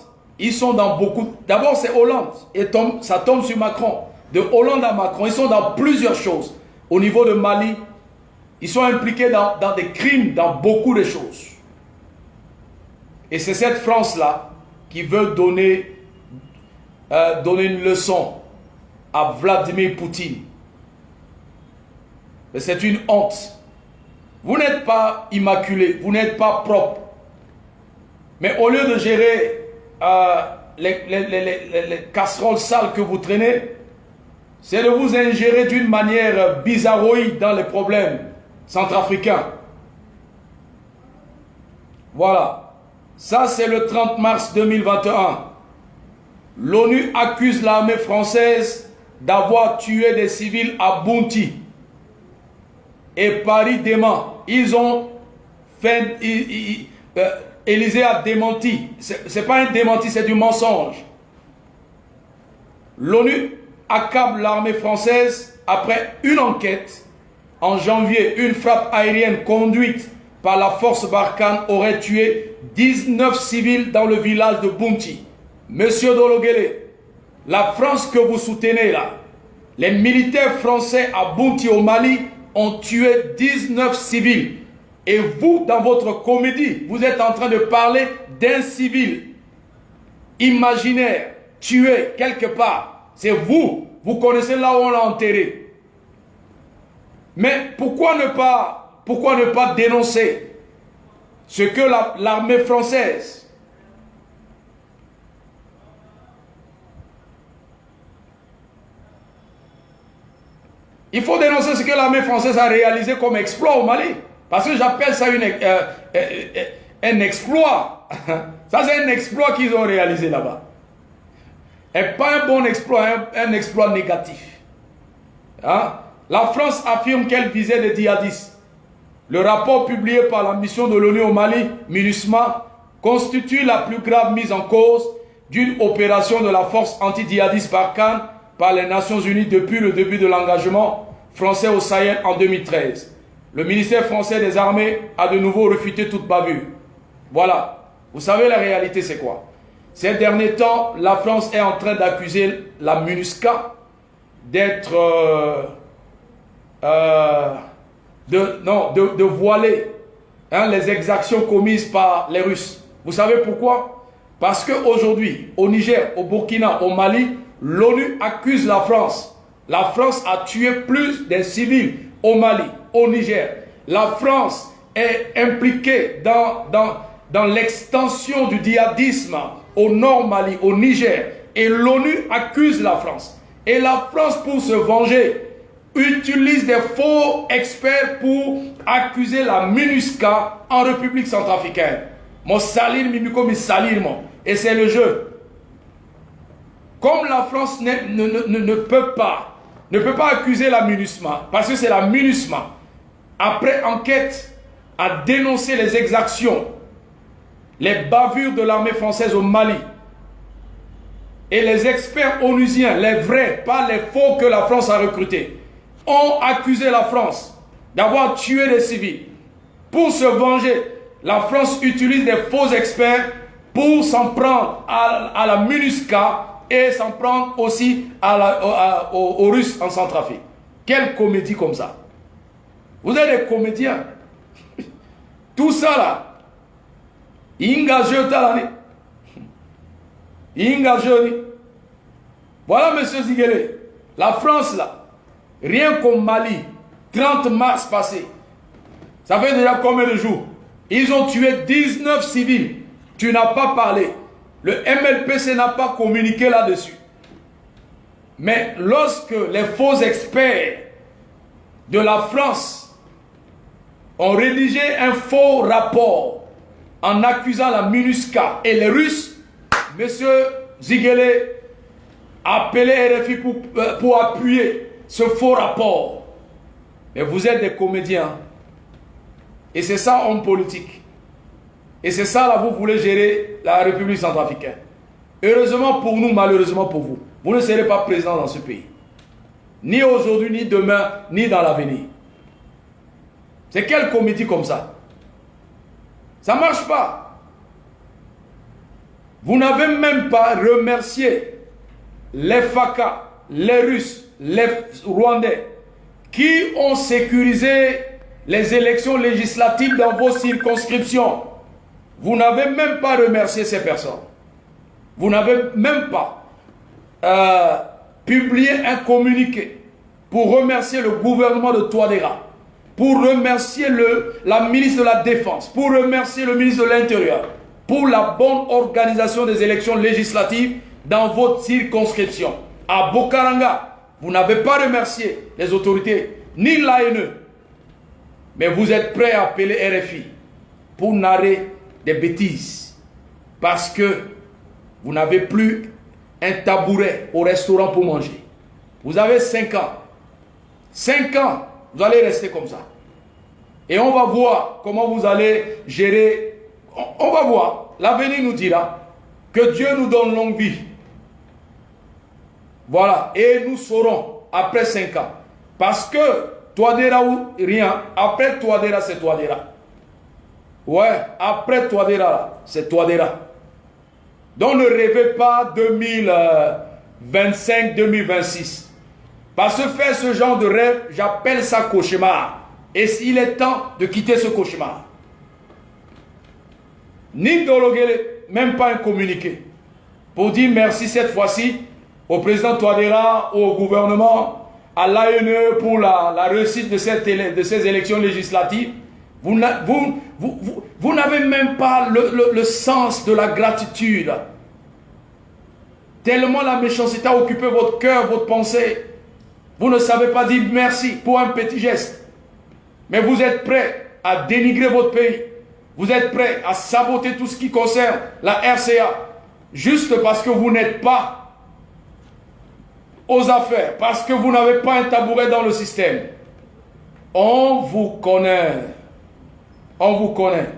ils sont dans beaucoup... D'abord, c'est Hollande. Et ça tombe sur Macron. De Hollande à Macron, ils sont dans plusieurs choses. Au niveau de Mali, ils sont impliqués dans des crimes, dans beaucoup de choses. Et c'est cette France-là qui veut donner une leçon à Vladimir Poutine. Mais c'est une honte. Vous n'êtes pas immaculé, vous n'êtes pas propre. Mais au lieu de gérer les casseroles sales que vous traînez, c'est de vous ingérer d'une manière bizarroïde dans les problèmes centrafricains. Voilà. Ça, c'est le 30 mars 2021. L'ONU accuse l'armée française d'avoir tué des civils à Bounti. Et Paris dément. Ils ont fait... Élysée a démenti. Ce n'est pas un démenti, c'est du mensonge. L'ONU accable l'armée française après une enquête. En janvier, une frappe aérienne conduite par la force Barkhane aurait tué 19 civils dans le village de Bounti. Monsieur Dologele, la France que vous soutenez là, les militaires français à Bounti au Mali ont tué 19 civils. Et vous, dans votre comédie, vous êtes en train de parler d'un civil imaginaire, tué quelque part. C'est vous. Vous connaissez là où on l'a enterré. Mais pourquoi ne pas dénoncer ce que l'armée française il faut dénoncer ce que l'armée française a réalisé comme exploit au Mali. Parce que j'appelle ça un exploit. Ça, c'est un exploit qu'ils ont réalisé là-bas. Et pas un bon exploit, un exploit négatif. Hein? La France affirme qu'elle visait des djihadistes. Le rapport publié par la mission de l'ONU au Mali, MINUSMA, constitue la plus grave mise en cause d'une opération de la force anti-djihadiste Barkhane par les Nations Unies depuis le début de l'engagement français au Sahel en 2013. Le ministère français des armées a de nouveau refuté toute bavure. Voilà. Vous savez la réalité c'est quoi? Ces derniers temps, la France est en train d'accuser la MINUSCA d'être... de voiler les exactions commises par les Russes. Vous savez pourquoi? Parce qu'aujourd'hui, au Niger, au Burkina, au Mali, l'ONU accuse la France. La France a tué plus de civils au Mali, au Niger. La France est impliquée dans l'extension du djihadisme au nord Mali, au Niger. Et l'ONU accuse la France. Et la France, pour se venger, utilise des faux experts pour accuser la MINUSCA en République centrafricaine. Mon salir, mimiko, mi salir, mon. Et c'est le jeu. Comme la France ne peut pas accuser la MINUSMA, parce que c'est la MINUSMA, après enquête, a dénoncé les exactions, les bavures de l'armée française au Mali. Et les experts onusiens, les vrais, pas les faux que la France a recrutés, ont accusé la France d'avoir tué des civils. Pour se venger, la France utilise des faux experts pour s'en prendre à la MINUSCA et s'en prendre aussi aux Russes en Centrafrique. Quelle comédie comme ça. Vous êtes des comédiens. Tout ça là. Voilà, monsieur Ziguele. La France là, rien qu'au Mali, 30 mars passé, ça fait déjà combien de jours? Ils ont tué 19 civils. Tu n'as pas parlé. Le MLPC n'a pas communiqué là-dessus. Mais lorsque les faux experts de la France ont rédigé un faux rapport en accusant la MINUSCA et les Russes, monsieur Ziguele a appelé RFI pour appuyer ce faux rapport. Mais vous êtes des comédiens. Et c'est ça, homme politique. Et c'est ça, là, vous voulez gérer la République centrafricaine. Heureusement pour nous, malheureusement pour vous. Vous ne serez pas président dans ce pays. Ni aujourd'hui, ni demain, ni dans l'avenir. C'est quelle comédie comme ça? Ça ne marche pas. Vous n'avez même pas remercié les FACA, les Russes, les Rwandais, qui ont sécurisé les élections législatives dans vos circonscriptions. Vous n'avez même pas remercié ces personnes. Vous n'avez même pas publié un communiqué pour remercier le gouvernement de Touadéra, pour remercier la ministre de la Défense, pour remercier le ministre de l'Intérieur. pour la bonne organisation des élections législatives dans votre circonscription. À Bokaranga, vous n'avez pas remercié les autorités, ni l'ANE, mais vous êtes prêts à appeler RFI pour narrer des bêtises parce que vous n'avez plus un tabouret au restaurant pour manger. Vous avez 5 ans. 5 ans, vous allez rester comme ça. Et on va voir comment vous allez gérer. On va voir. L'avenir nous dira que Dieu nous donne longue vie. Voilà. Et nous saurons après 5 ans. Parce que Touadéra ou rien, après Touadéra, c'est Touadéra. Ouais, après Touadéra, c'est Touadéra. Donc ne rêvez pas 2025-2026. Parce que faire ce genre de rêve, j'appelle ça cauchemar. Et il est temps de quitter ce cauchemar. Ni Dologele, même pas un communiqué. Pour dire merci cette fois-ci au président Touadéra, au gouvernement, à l'ANE pour la réussite de ces élections législatives. Vous n'avez même pas le sens de la gratitude. Tellement la méchanceté a occupé votre cœur, votre pensée. Vous ne savez pas dire merci pour un petit geste. Mais vous êtes prêts à dénigrer votre pays. Vous êtes prêts à saboter tout ce qui concerne la RCA. Juste parce que vous n'êtes pas aux affaires. Parce que vous n'avez pas un tabouret dans le système. On vous connaît. On vous connaît.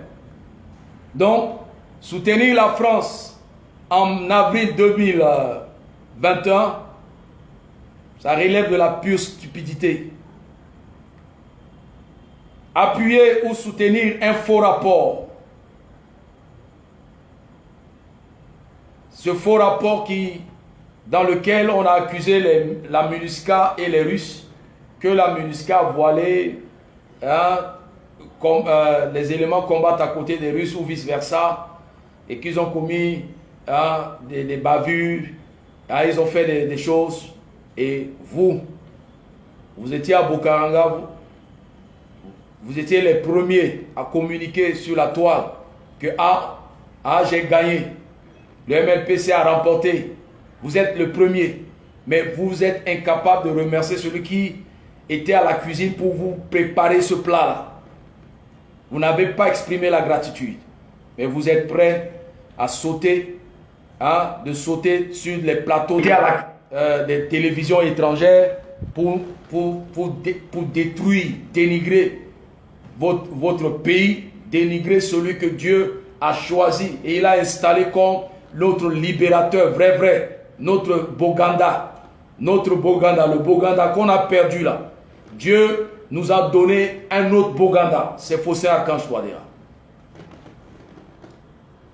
Donc, soutenir la France en avril 2021, ça relève de la pure stupidité. Appuyer ou soutenir un faux rapport. Ce faux rapport dans lequel on a accusé la MINUSCA et les Russes que la MINUSCA a voilé les éléments combattent à côté des Russes ou vice-versa et qu'ils ont commis des bavures, ils ont fait des choses et vous étiez à Bokaranga, vous étiez les premiers à communiquer sur la toile que j'ai gagné, le MLPC a remporté. Vous êtes le premier, mais vous êtes incapable de remercier celui qui était à la cuisine pour vous préparer ce plat-là. Vous n'avez pas exprimé la gratitude, mais vous êtes prêts à sauter, de sauter sur les plateaux des télévisions étrangères pour détruire, dénigrer votre pays, dénigrer celui que Dieu a choisi et il a installé comme notre libérateur, vrai, notre Boganda, le Boganda qu'on a perdu là. Dieu nous a donné un autre Boganda, c'est Fossé Archange Touadéra.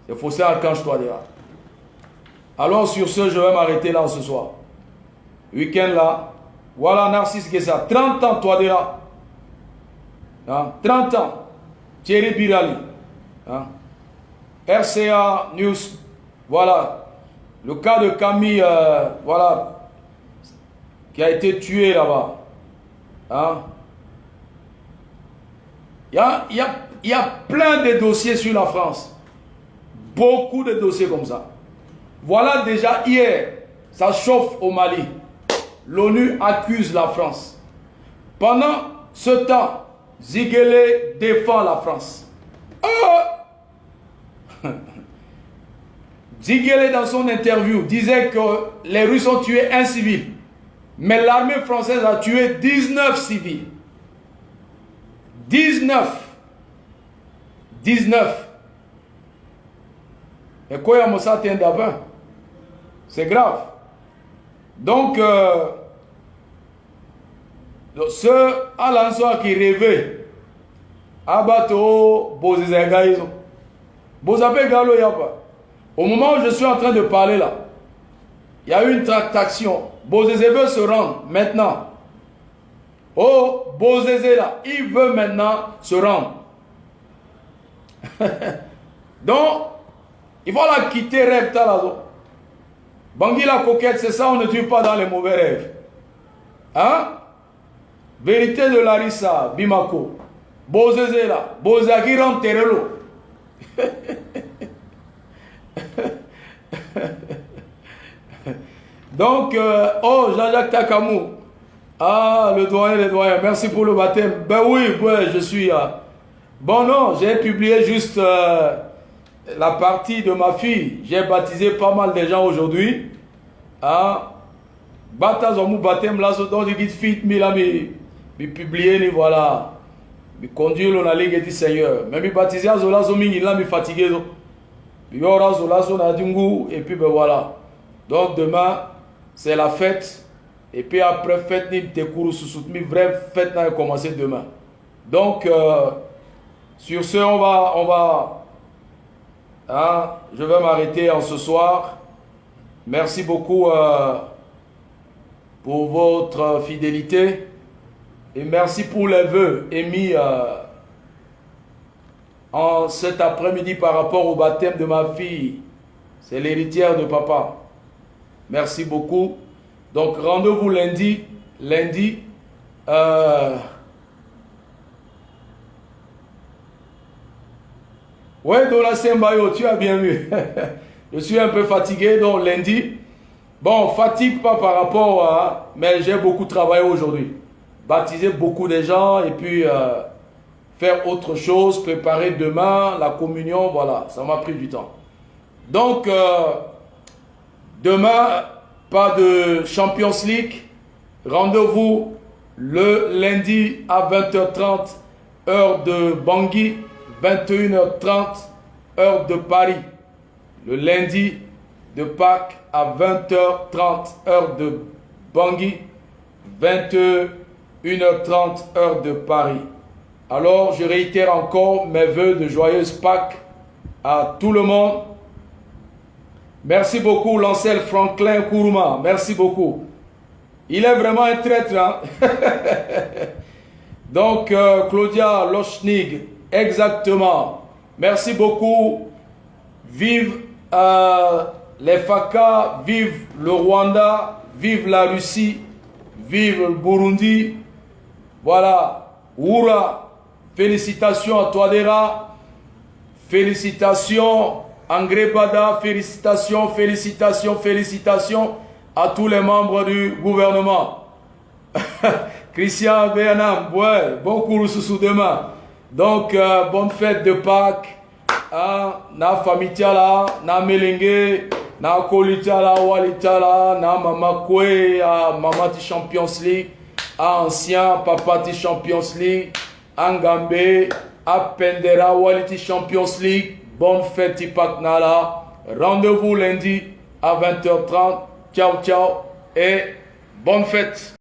C'est Fossé Archange Touadéra. Alors sur ce, je vais m'arrêter là ce soir. Week-end là, voilà Narcisse Guessa, 30 ans Touadéra. 30 ans, Thierry Birali. RCA News, voilà. Le cas de Camille, voilà, qui a été tué là-bas. Il y a plein de dossiers sur la France. Beaucoup de dossiers comme ça. Voilà déjà hier, ça chauffe au Mali. L'ONU accuse la France. Pendant ce temps, Ziguele défend la France. Ziguele dans son interview disait que les Russes ont tué un civil. Mais l'armée française a tué 19 civils. 19. Et quoi, il y a d'abord? C'est grave. Donc, ceux à l'ensemble qui rêvaient, Abato, Bozizagaïzo, Bozapé Galo Yapa. Au moment où je suis en train de parler là, il y a eu une tractation. Bozézé veut se rendre maintenant. Oh, Bozézé là, il veut maintenant se rendre. Donc, il faut la quitter rêve talazo. Bangui la coquette, c'est ça, on ne tue pas dans les mauvais rêves. Vérité de Larissa, Bimako. Bozézé là, Bozagi rentre Terelo. Donc, oh, Jean-Jacques Takamou. Ah, le doyen, merci pour le baptême. Ben oui, ouais, je suis... Bon, non, j'ai publié juste la partie de ma fille. J'ai baptisé pas mal de gens aujourd'hui. Ah, baptême baptême là, donc je dis fit, mais publié, voilà. Mais conduire la ligue du Seigneur. Mais me baptiser à Zola Zoming, il a me fatigué. Puis aura Zola Zona Dungu, et puis ben voilà. Donc demain, c'est la fête. Et puis après, fête ni te cours sous mi vraie fête n'a commencé demain. Donc, sur ce, on va hein, je vais m'arrêter en ce soir. Merci beaucoup pour votre fidélité. Et merci pour les vœux émis en cet après-midi par rapport au baptême de ma fille. C'est l'héritière de papa. Merci beaucoup. Donc rendez-vous lundi. Ouais, Dola Sembayo, tu as bien vu. Je suis un peu fatigué, donc lundi. Bon, fatigue pas par rapport à... Mais j'ai beaucoup travaillé aujourd'hui. Baptiser beaucoup de gens et puis faire autre chose, préparer demain la communion, voilà, ça m'a pris du temps. Donc, demain, pas de Champions League. Rendez-vous le lundi à 20h30, heure de Bangui, 21h30, heure de Paris. Le lundi de Pâques à 20h30, heure de Bangui, 21h30, heure de Paris. Alors, je réitère encore mes vœux de joyeuses Pâques à tout le monde. Merci beaucoup, Lancel Franklin Kourouma. Merci beaucoup. Il est vraiment un traître. Hein? Donc, Claudia Lochnig, exactement. Merci beaucoup. Vive les FACA, vive le Rwanda, vive la Russie, vive le Burundi. Voilà. Oura. Félicitations à Touadéra. Félicitations Angré Bada. Félicitations, félicitations, félicitations à tous les membres du gouvernement. Christian Bernam, ouais, bon cours sous demain. Donc, bonne fête de Pâques. Na famille tiala, na melengue, na kolitiala, walitala, na mama kwe, mama ti Champions League, ancien papa ti Champions League, Angambe, Pendera, waliti Champions League. Bonne fête ti Pâques nala. Rendez-vous lundi à 20h30. Ciao, ciao et bonne fête.